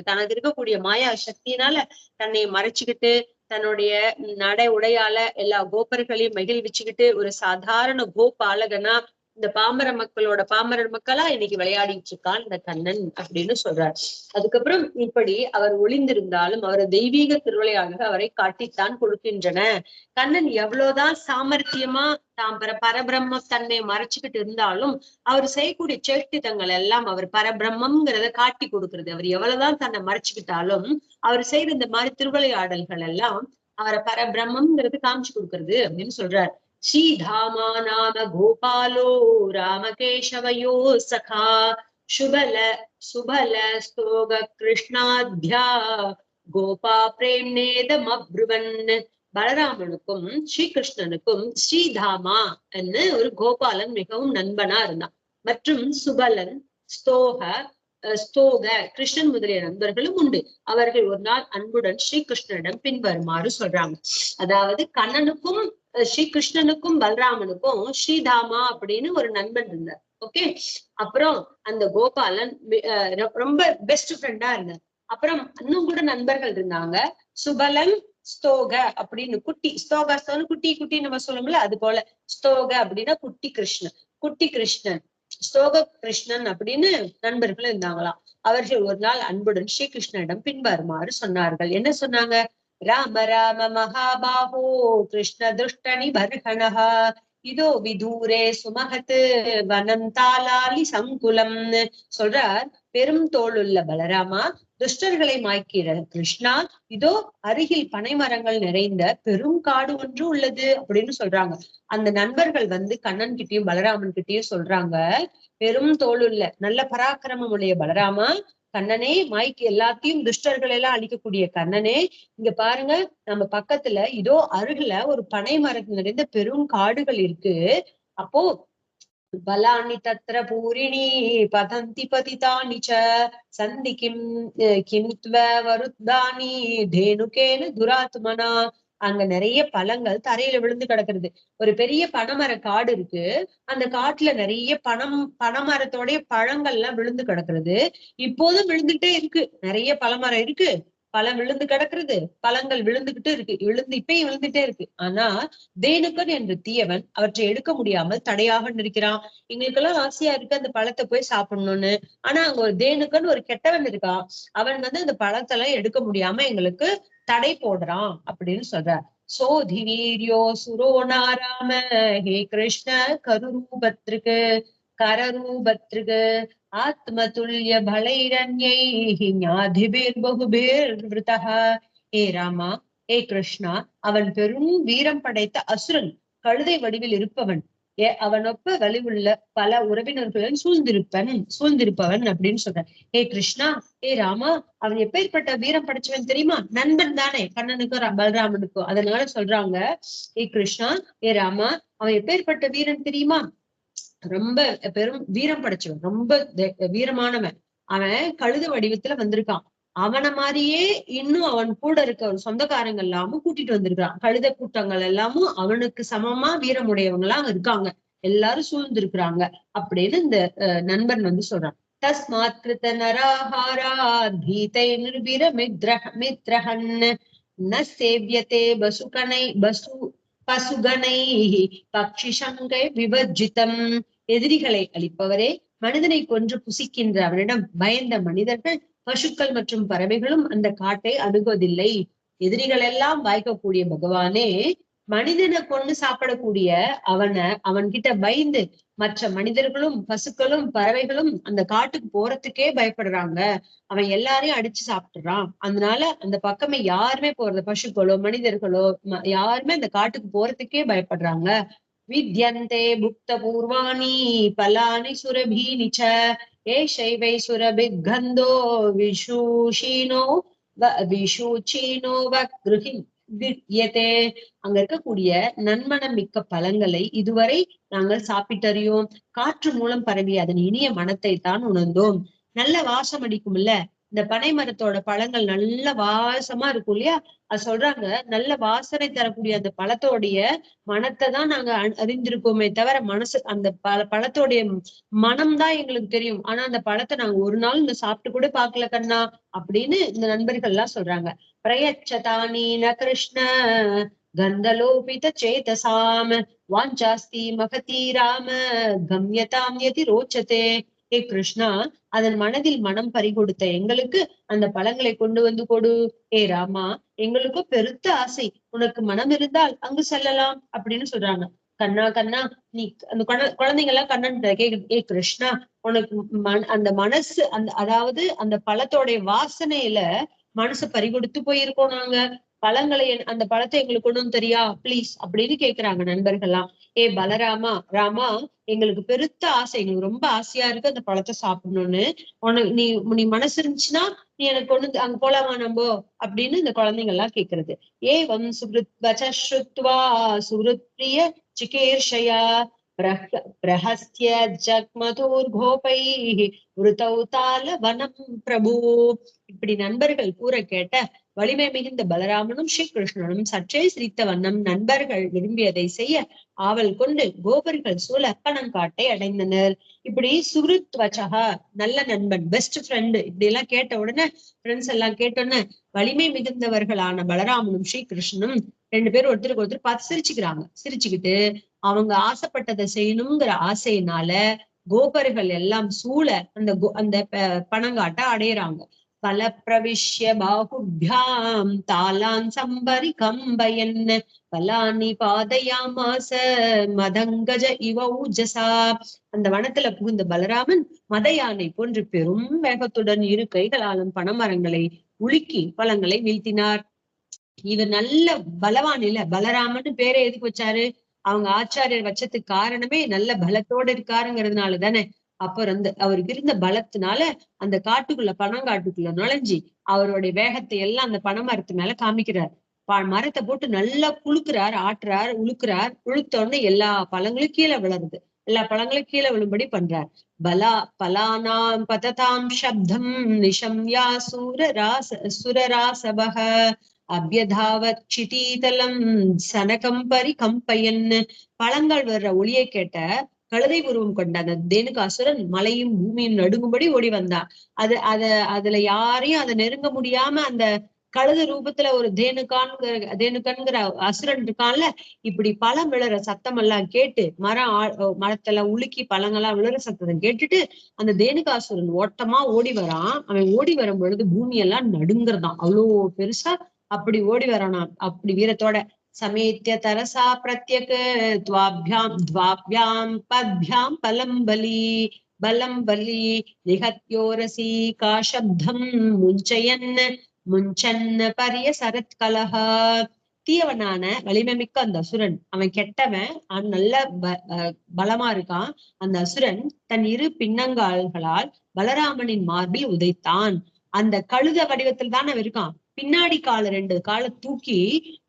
தனக்கு இருக்கக்கூடிய மாயா சக்தியினால தன்னை மறைச்சுக்கிட்டு தன்னுடைய நடை உடையால எல்லா கோபர்களையும் மகிழ்விச்சுக்கிட்டு ஒரு சாதாரண கோபாலகனா இந்த பாமரர் மக்களா இன்னைக்கு விளையாடிட்டு இருக்கான் இந்த கண்ணன் அப்படின்னு சொல்றார். அதுக்கப்புறம் இப்படி அவர் ஒளிந்திருந்தாலும் அவர் தெய்வீக திருவிளையாடல்கள் அவரை காட்டித்தான் கொடுக்கின்றன. கண்ணன் எவ்வளவுதான் சாமர்த்தியமா தாம் பரபிரம்ம தன்னை மறைச்சுக்கிட்டு இருந்தாலும் அவர் செய்யக்கூடிய சேஷ்டிதங்கள் எல்லாம் அவர் பரபிரம்மங்கிறத காட்டி கொடுக்கிறது. அவர் எவ்வளவுதான் தன்னை மறைச்சுக்கிட்டாலும் அவர் செய்த இந்த மாதிரி திருவிளையாடல்கள் எல்லாம் அவரை பரபிரம்மங்கிறது காமிச்சு கொடுக்கறது அப்படின்னு சொல்றார். ஸ்ரீதாமா நாம கோபாலோ ராமகேசவயோ சகா சுபல ஸ்தோக கிருஷ்ணாத்யா கோபா பிரேம்நேதம் அப்ருவன். பலராமனுக்கும் ஸ்ரீகிருஷ்ணனுக்கும் ஸ்ரீதாமா ஒரு கோபாலன் மிகவும் நண்பனா இருந்தான். மற்றும் சுபலன், ஸ்தோக, ஸ்தோக, கிருஷ்ணன் முதலிய நண்பர்களும் உண்டு. அவர்கள் ஒரு நாள் அன்புடன் ஸ்ரீகிருஷ்ணனிடம் பின்வருமாறு சொல்றாங்க. அதாவது கண்ணனுக்கும் ஸ்ரீகிருஷ்ணனுக்கும் பலராமனுக்கும் ஸ்ரீதாமா அப்படின்னு ஒரு நண்பன் இருந்தார். ஓகே. அப்புறம் அந்த கோபாலன் ரொம்ப பெஸ்ட் ஃப்ரெண்டா இருந்தார். அப்புறம் இன்னும் கூட நண்பர்கள் இருந்தாங்க. சுபலன், ஸ்தோக அப்படின்னு குட்டி, ஸ்தோக குட்டி குட்டி நம்ம சொல்லுவோம்ல, அது போல ஸ்தோக அப்படின்னா குட்டி கிருஷ்ணன், குட்டி கிருஷ்ணன், ஸ்தோக கிருஷ்ணன் அப்படின்னு நண்பர்கள் இருந்தாங்களாம். அவர்கள் ஒரு நாள் அன்புடன் ஸ்ரீகிருஷ்ணனிடம் பின்வருமாறு சொன்னார்கள். என்ன சொன்னாங்க? ராம ராம மகாபாஹோ கிருஷ்ண துஷ்டனி பர்ஹணஹா இதோ விதூரே சுமகத்து வனந்தாலாலி சங்குலம். சொல்றார், பெரும் தோளுள்ள பலராமா, துஷ்டர்களை மாய்க்கிற கிருஷ்ணா, இதோ அருகில் பனைமரங்கள் நிறைந்த பெரும் காடு ஒன்று உள்ளது அப்படின்னு சொல்றாங்க. அந்த நண்பர்கள் வந்து கண்ணன் கிட்டயும் பலராமன் கிட்டயும் சொல்றாங்க, பெரும் தோளுள்ள நல்ல பராக்கிரமம் உடைய பலராமா, கண்ணனே, மாய்க்கு எல்லாத்தையும் துஷ்டர்கள் எல்லாம் அழிக்கக்கூடிய கண்ணனே, இங்க பாருங்க, நம்ம பக்கத்துல இதோ அருகில ஒரு பனை மரத்து நிறைந்த பெரும் காடுகள் இருக்கு. அப்போ பலானி தத்ர பூரிணி பதந்தி பதிதானி ச சந்தி கிம் கிம் வருத்தானி தேனுகேன துராத்மனா. அங்க நிறைய பழங்கள் தரையில விழுந்து கிடக்குறது. ஒரு பெரிய பனைமர காடு இருக்கு. அந்த காட்டுல நிறைய பனைமரத்தோடைய பழங்கள் எல்லாம் விழுந்து கிடக்குறது. இப்போதும் விழுந்துட்டே இருக்கு. நிறைய பழமரம் இருக்கு, பழம் விழுந்து கிடக்குறது, பழங்கள் விழுந்துகிட்டு இருக்கு, இப்பயும் விழுந்துட்டே இருக்கு. ஆனா தேனுக்கன் என்ற தீயவன் அவற்றை எடுக்க முடியாமல் தடையாக நிற்கிறான். எங்களுக்கு எல்லாம் ஆசையா இருக்கு அந்த பழத்தை போய் சாப்பிடணும்னு. ஆனா அங்க ஒரு தேனுக்கன் ஒரு கெட்டவன் இருக்கான். அவன் வந்து அந்த பழத்தெல்லாம் எடுக்க முடியாம எங்களுக்கு தடை போடுறான் அப்படின்னு சொல்றார். சோதி வீரியோ சுரோ நாராம ஹே கிருஷ்ண கருரூபத்ருக்கு கரரூபத்ருக்கு ஆத்மதுல்ய பலைரண்யை ஞாதிபேர் பகுபேர் விருதஹ. ஏ ராமா, ஏ கிருஷ்ணா, அவன் பெரும் வீரம் படைத்த அசுரன், கழுதை வடிவில் இருப்பவன், அவனொப்ப வலிவுள்ள பல உறவினர்களுடன் சூழ்ந்திருப்பவன் அப்படின்னு சொல்றான். ஏ கிருஷ்ணா, ஏ ராமா, அவன் எப்பேற்பட்ட வீரம் படைச்சவன் தெரியுமா? நண்பன் தானே கண்ணனுக்கும் பலராமனுக்கும். அதனால சொல்றாங்க, ஏ கிருஷ்ணா, ஏ ராமா, அவன் எப்பேற்பட்ட வீரன் தெரியுமா? ரொம்ப பெரும் வீரம் படைச்சவன், ரொம்ப வீரமானவன். அவன் கழுத வடிவத்துல வந்திருக்கான். அவனை மாதிரியே இன்னும் அவன் கூட இருக்க சொந்தக்காரங்க எல்லாமும் கூட்டிட்டு வந்திருக்கான். கழுத கூட்டங்கள் எல்லாமும் அவனுக்கு சமமா வீரமுடையவங்களா இருக்காங்க. எல்லாரும் சூழ்ந்திருக்கிறாங்க அப்படின்னு இந்த நண்பன் வந்து சொல்றான். தஸ்மாத் கிருத நராஹாரா பீதை நிர்பீர மித்ரஹன் ந சேவியதே பசுகனை பக்ஷி சங்கை விவர்ஜிதம். எதிரிகளை அளிப்பவரே, மனிதனை கொன்று புசிக்கின்ற அவனிடம் பயந்த மனிதர்கள், பசுக்கள் மற்றும் பறவைகளும் அந்த காட்டை அணுகுவதில்லை. எதிரிகள் எல்லாம் வாய்க்கக்கூடிய பகவானே, மனிதனை கொண்டு சாப்பிடக்கூடிய அவன்கிட்ட பயந்து மற்ற மனிதர்களும் பசுக்களும் பறவைகளும் அந்த காட்டுக்கு போறதுக்கே பயப்படுறாங்க. அவன் எல்லாரையும் அடிச்சு சாப்பிட்டுறான். அதனால அந்த பக்கமே யாருமே போறது, பசுக்களோ மனிதர்களோ யாருமே அந்த காட்டுக்கு போறதுக்கே பயப்படுறாங்க. வித்யந்தே புக்த பூர்வாணி பலானி சுரபீனி ச ஏஷைவை சுரபிகந்தோ விஷூஷீனோ அங்க இருக்கக்கூடிய நன்மணம் மிக்க பழங்களை இதுவரை நாங்கள் சாப்பிட்டறியோம். காற்று மூலம் பரவிய அதன் இனிய மனத்தை தான் உணர்ந்தோம். நல்ல வாசம் அடிக்கும்ல, இந்த பனை மரத்தோட பழங்கள் நல்ல வாசமா இருக்கும் இல்லையா? அது சொல்றாங்க, நல்ல வாசனை தரக்கூடிய அந்த பழத்தோடைய மனத்தை தான் நாங்க அறிந்திருக்கோமே தவிர மனசு அந்த பழத்தோடைய மனம் தான் எங்களுக்கு தெரியும். ஆனா அந்த பழத்தை நாங்க ஒரு நாள் இந்த சாப்பிட்டு கூட பாக்கல கண்ணா அப்படின்னு இந்த நண்பர்கள் எல்லாம் சொல்றாங்க. பிரயச்சதானி ந கிருஷ்ண கந்தலோபித சேதசாம் வாஞ்சாஸ்தி மகதி ராம கம்யதாம் யதி ரோச்சதே. ஏ கிருஷ்ணா, அதன் மனதில் மனம் பறிகொடுத்த எங்களுக்கு அந்த பழங்களை கொண்டு வந்து கொடு. ஏ ராமா, எங்களுக்கும் பெருத்த ஆசை, உனக்கு மனம் இருந்தால் அங்கு செல்லலாம் அப்படின்னு சொல்றாங்க. கண்ணா கண்ணா, நீ அந்த குழந்தைங்க எல்லாம் கண்ணன் கேக்குது, ஏ கிருஷ்ணா, உனக்கு அந்த மனசு அதாவது அந்த பழத்தோடைய வாசனையில மனசு பறிகொடுத்து போயிருக்கோம் நாங்க. பழங்களை அந்த பழத்தை எங்களுக்கு கொண்டு வந்து தெரியா பிளீஸ் அப்படின்னு கேக்குறாங்க நண்பர்கள்லாம். ஏ பலராமா, ராமா, எங்களுக்கு பெருத்த ஆசை, எங்களுக்கு ரொம்ப ஆசையா இருக்கு அந்த பழத்தை சாப்பிடணும்னு. உனக்கு நீ மனசு இருந்துச்சுன்னா நீ எனக்கு கொண்டு அங்க போலாமா நம்போ அப்படின்னு இந்த குழந்தைங்க எல்லாம் கேக்குறது. ஏவம் சுகிருத் வசஸ்ருத்வா சுகிருத் பிரிய சிகேர்ஷயா பிரஹஸ்ய ஜக்மதூர்கோபைஹி விருதௌ தால வனம் பிரபு. இப்படி நண்பர்கள் கூற கேட்ட வலிமை மிகுந்த பலராமனும் ஸ்ரீகிருஷ்ணனும் சற்றே சிரித்த வண்ணம் நண்பர்கள் விரும்பியதை செய்ய ஆவல் கொண்டு கோபர்கள் சூழ பனங்காட்டை அடைந்தனர். இப்படி சுருத் வச்சகா, நல்ல நண்பன், பெஸ்ட் ஃப்ரெண்டு, இப்படி எல்லாம் கேட்ட உடனே, ஃப்ரெண்ட்ஸ் எல்லாம் கேட்டோன்னே வலிமை மிகுந்தவர்களான பலராமனும் ஸ்ரீகிருஷ்ணனும் ரெண்டு பேரும் ஒருத்தருக்கு ஒருத்தர் பார்த்து சிரிச்சுக்கிறாங்க. சிரிச்சுக்கிட்டு அவங்க ஆசைப்பட்டதை செய்யணுங்கிற ஆசையினால கோபர்கள் எல்லாம் சூழ அந்த பனங்காட்டை அடையிறாங்க. பல பிரவிஷ்ய பாகுபியாம் தாலான் சம்பரி கம்பயன் பலானி பாதயாமாச மதங்கஜ இவௌஜசா. அந்த வனத்துல புகுந்த பலராமன் மத யானை போன்று பெரும் வேகத்துடன் இரு கைகளாலும் பனைமரங்களை உலுக்கி பழங்களை வீழ்த்தினார். இவர் நல்ல பலவான் இல்ல, பலராமன் பேரை எதுக்கு வச்சாரு? அவங்க ஆச்சாரியர் வச்சதுக்கு காரணமே நல்ல பலத்தோட இருக்காருங்கிறதுனால தானே. அப்புறம் அவருக்கு இருந்த பலத்தினால அந்த காட்டுக்குள்ள பனங்காட்டுக்குள்ள நுழைஞ்சி அவருடைய வேகத்தை எல்லாம் அந்த பனைமரத்து மேல காமிக்கிறார். மரத்தை போட்டு நல்லா குலுக்குறார், ஆட்டுறார், உழுக்கிறார். உழுத்த உடனே எல்லா பழங்களும் கீழே விழுறது, எல்லா பழங்களும் கீழே விழும்படி பண்றார். பலானாம் பததாம் சப்தம் நிஷம்யா சுரராசபக அபியதாவத் சிதீதலம் சனகம் பரிகம்பயன். பழங்கள் வர்ற ஒளியை கேட்ட கழுதை உருவம் கொண்ட அந்த தேனுகாசுரன் மலையும் பூமியும் நடுங்கும்படி ஓடி வந்தான். அதுல யாரையும் அதை நெருங்க முடியாம அந்த கழுத ரூபத்துல ஒரு தேனுகன்கிற அசுரன் இருக்கான்ல, இப்படி பழம் விழுற சத்தம் எல்லாம் கேட்டு மரத்தெல்லாம் உலுக்கி பழங்கள்லாம் விழுற சத்தத்தை கேட்டுட்டு அந்த தேனுகாசுரன் ஓட்டமா ஓடி வரான். அவன் ஓடி வரும் பொழுது பூமி எல்லாம் நடுங்குறதான், அவ்வளோ பெருசா அப்படி ஓடி வரானான். அப்படி வீரத்தோட சமேத்ய தரசா பிரத்யக் துவாபியாம் பத்பியாம் பலம் பலி நிகத்யோரசி காசப்தம் முஞ்சன் பரிய சரத் கலஹா. தீயவனான வலிமை மிக்க அந்த அசுரன், அவன் கெட்டவன், அவன் நல்ல பலமா இருக்கான். அந்த அசுரன் தன் இரு பின்னங்கால்களால் பலராமனின் மார்பில் உதைத்தான். அந்த கழுத வடிவத்தில் தான் அவன் இருக்கான். பின்னாடி ரெண்டு காலை தூக்கி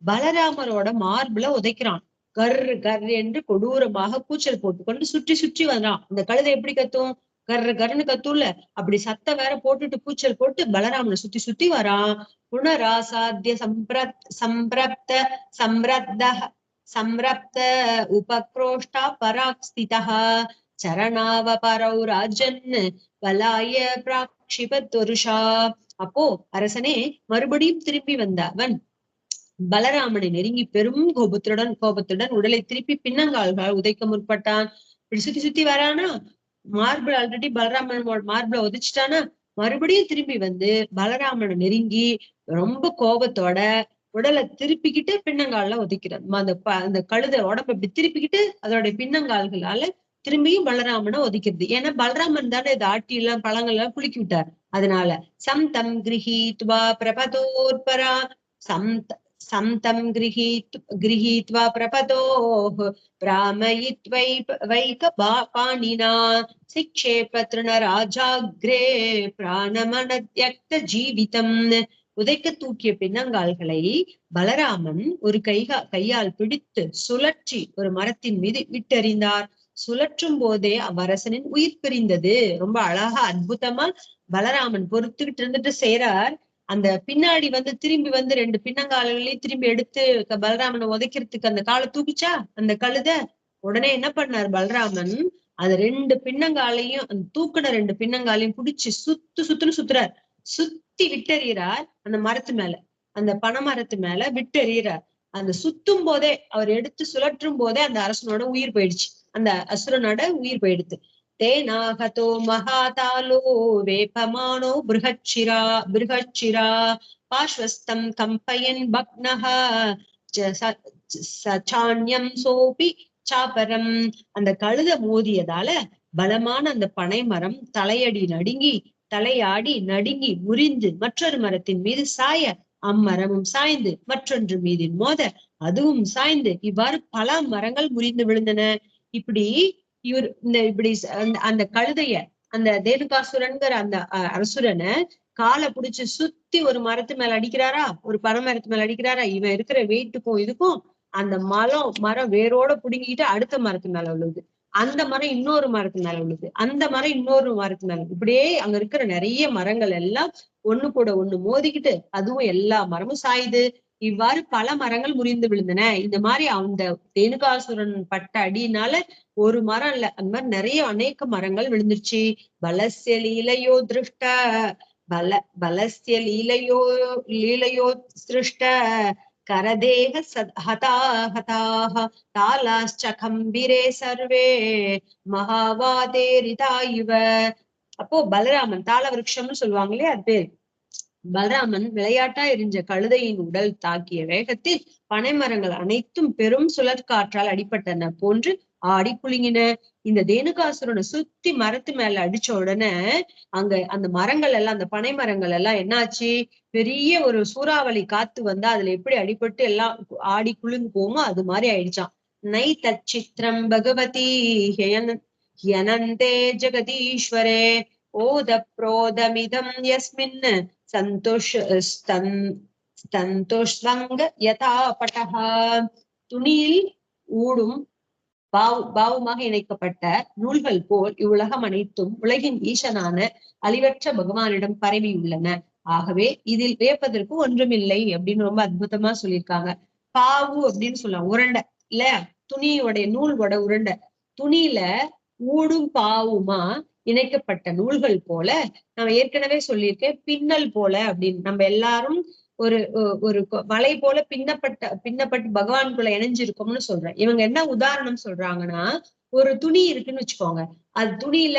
பலராமரோட மார்புல உதைக்கிறான். கர் என்று கொடூரமாக கூச்சல் போட்டுக்கொண்டு சுற்றி சுற்றி வந்தான். அந்த கழுதை எப்படி கத்தும்? கர்ன்னு கத்தும்ல, அப்படி சத்த வேற போட்டுட்டு கூச்சல் போட்டு பலராமனை சுத்தி சுத்தி வரான். புனராசாத்திய சம்ரப்த உபக்ரோஷ்டா பராக்ஸ்திதா சரணாவபரௌ ராஜன் வலாய பிராக்ஷிபத்வருஷா. அப்போ அரசனே, மறுபடியும் திரும்பி வந்த அவன் பலராமனை நெருங்கி பெரும் கோபத்துடன் உடலை திருப்பி பின்னங்கால்களால் உதைக்க முற்பட்டான். இப்படி சுத்தி சுத்தி வரானா, மார்பிள் ஆல்ரெடி பலராமன் மார்பிள உதைச்சிட்டானா, மறுபடியும் திரும்பி வந்து பலராமனை நெருங்கி ரொம்ப கோபத்தோட உடலை திருப்பிக்கிட்டு பின்னங்கால்ல உதைக்கிறான். அந்த கழுத உடம்பு இப்படி திருப்பிக்கிட்டு அதோடைய பின்னங்கால்களால திரும்பியும் பலராமனை ஒதுக்கிறது. ஏன்னா பலராமன் தானே இதை ஆட்டி எல்லாம் பழங்கள் எல்லாம் குலுக்கி விட்டார். அதனால சம்தம் கிரஹீத்வா பிரபதோர்பரா சம்தம் கிரஹீத்வா பிரபதோஹ் பிராமயித்வைக பாணினா சிக்ஷேப திருணராஜாக்ரே பிராணமனத்யக்த ஜீவிதம். உதைக்க தூக்கிய பின்னங்கால்களை பலராமன் ஒரு கையால் பிடித்து சுழற்றி ஒரு மரத்தின் மீது விட்டெறிந்தார். சுழற்றும் போதே அவ்வரசனின் உயிர் பிரிந்தது. ரொம்ப அழகா அற்புதமா பலராமன் பொறுத்துக்கிட்டு இருந்துட்டு செய்றார். அந்த பின்னாடி திரும்பி ரெண்டு பின்னங்கால்களையும் திரும்பி எடுத்து பலராமனை உதைக்கிறதுக்கு அந்த காலை தூக்கிச்சா அந்த கழுத. உடனே என்ன பண்ணார் பலராமன்? அது ரெண்டு பின்னங்காலையும், அந்த தூக்குன ரெண்டு பின்னங்காலையும் பிடிச்சு சுத்துன்னு சுத்துறார். சுத்தி விட்டெறிகிறார் அந்த மரத்து மேல, அந்த பனைமரத்து மேல விட்டெறிகிறார். அந்த சுத்தும் போதே, அவர் எடுத்து சுழற்றும் போதே அந்த அரசனோட உயிர் போயிடுச்சு, அந்த அசுரனோட உயிர் போயிடுது. தேனாகதோ மகாதாலோ வேபமானோ பிருகச்சிரா பாஸ்வஸ்தம் கம்பயன் பக்னஹ சச்சான்யம் சோபி சாபரம். அந்த கழுத மோதியதால பலமான அந்த பனை மரம் தலையாடி நடுங்கி முறிந்து மற்றொரு மரத்தின் மீது சாய, அம்மரமும் சாய்ந்து மற்றொன்று மீதின் மோத அதுவும் சாய்ந்து, இவ்வாறு பல மரங்கள் முறிந்து விழுந்தன. இப்படி அந்த கழுதைய, அந்த தேனுகாசுரன்கிற அந்த அரசுரனை காலை புடிச்சு சுத்தி ஒரு மரத்து மேல அடிக்கிறாரா, ஒரு பனை மரத்து மேல அடிக்கிறாரா. இவன் இருக்கிற வெயிட்டுக்கும் இதுக்கும் அந்த மரம் வேரோட புடுங்கிட்டு அடுத்த மரத்து மேல விழுது. அந்த மரம் இன்னொரு மரத்து மேல விழுது, அந்த மரம் இன்னொரு மரத்து மேல, இப்படியே அங்க இருக்கிற நிறைய மரங்கள் எல்லாம் ஒண்ணு கூட ஒண்ணு மோதிக்கிட்டு அதுவும் எல்லா மரமும் சாயுது. இவ்வாறு பல மரங்கள் முறிந்து விழுந்தன. இந்த மாதிரி அந்த தேனுகாசுரன் பட்ட அடியினால ஒரு மரம் இல்ல, அந்த மாதிரி நிறைய அநேக மரங்கள் விழுந்துருச்சு. பலஸ்ய லீலையோ திருஷ்ட பல பலஸ்ய லீலையோ சிருஷ்ட கரதேக ஹதாக தாலாஸ்ச கம்பிரே சர்வே மகாவாதேரிதா இவ. அப்போ பலராமன், தாள விருட்சம்னு சொல்லுவாங்க இல்லையா, அது பேர். பலராமன் விளையாட்டா எரிஞ்ச கழுதையின் உடல் தாக்கிய வேகத்தில் பனைமரங்கள் அனைத்தும் பெரும் சுழற்காற்றால் அடிபட்டன போன்று ஆடி குலுங்கின. இந்த தேனுகாசுரனை சுத்தி மரத்து மேல அடிச்ச உடனே அங்க அந்த மரங்கள் எல்லாம், அந்த பனை மரங்கள் எல்லாம் என்னாச்சு, பெரிய ஒரு சூறாவளி காத்து வந்தா அதுல எப்படி அடிபட்டு எல்லாம் ஆடி குலுங்கு போமோ அது மாதிரி ஆயிடுச்சான். நை தச்சித்திரம் பகவதி ஹயனந்தே ஜெகதீஸ்வரே ஓத புரோதமிதம் யஸ்மின் சந்தோஷ்வங்க யதா பட்டஹா. துணியில் ஊடும் பாவமாக இணைக்கப்பட்ட நூல்கள் போல் இவ்வுலகம் அனைத்தும் உலகின் ஈசனான அழிவற்ற பகவானிடம் பரவியுள்ளன. ஆகவே இதில் வியப்பதற்கு ஒன்றுமில்லை அப்படின்னு ரொம்ப அற்புதமா சொல்லியிருக்காங்க. பாவு அப்படின்னு சொல்லலாம், உருண்டை இல்லையா, துணியோடைய நூலோட உருண்டை. துணியில ஊடும் பாவுமா இணைக்கப்பட்ட நூல்கள் போல, நான் ஏற்கனவே சொல்லியிருக்கேன் பின்னல் போல அப்படின்னு. நம்ம எல்லாரும் ஒரு ஒரு மலை போல பின்னப்பட்டு பகவானுக்குள்ள இணைஞ்சிருக்கோம்னு சொல்றேன். இவங்க என்ன உதாரணம் சொல்றாங்கன்னா, ஒரு துணி இருக்குன்னு வச்சுக்கோங்க, அது துணியில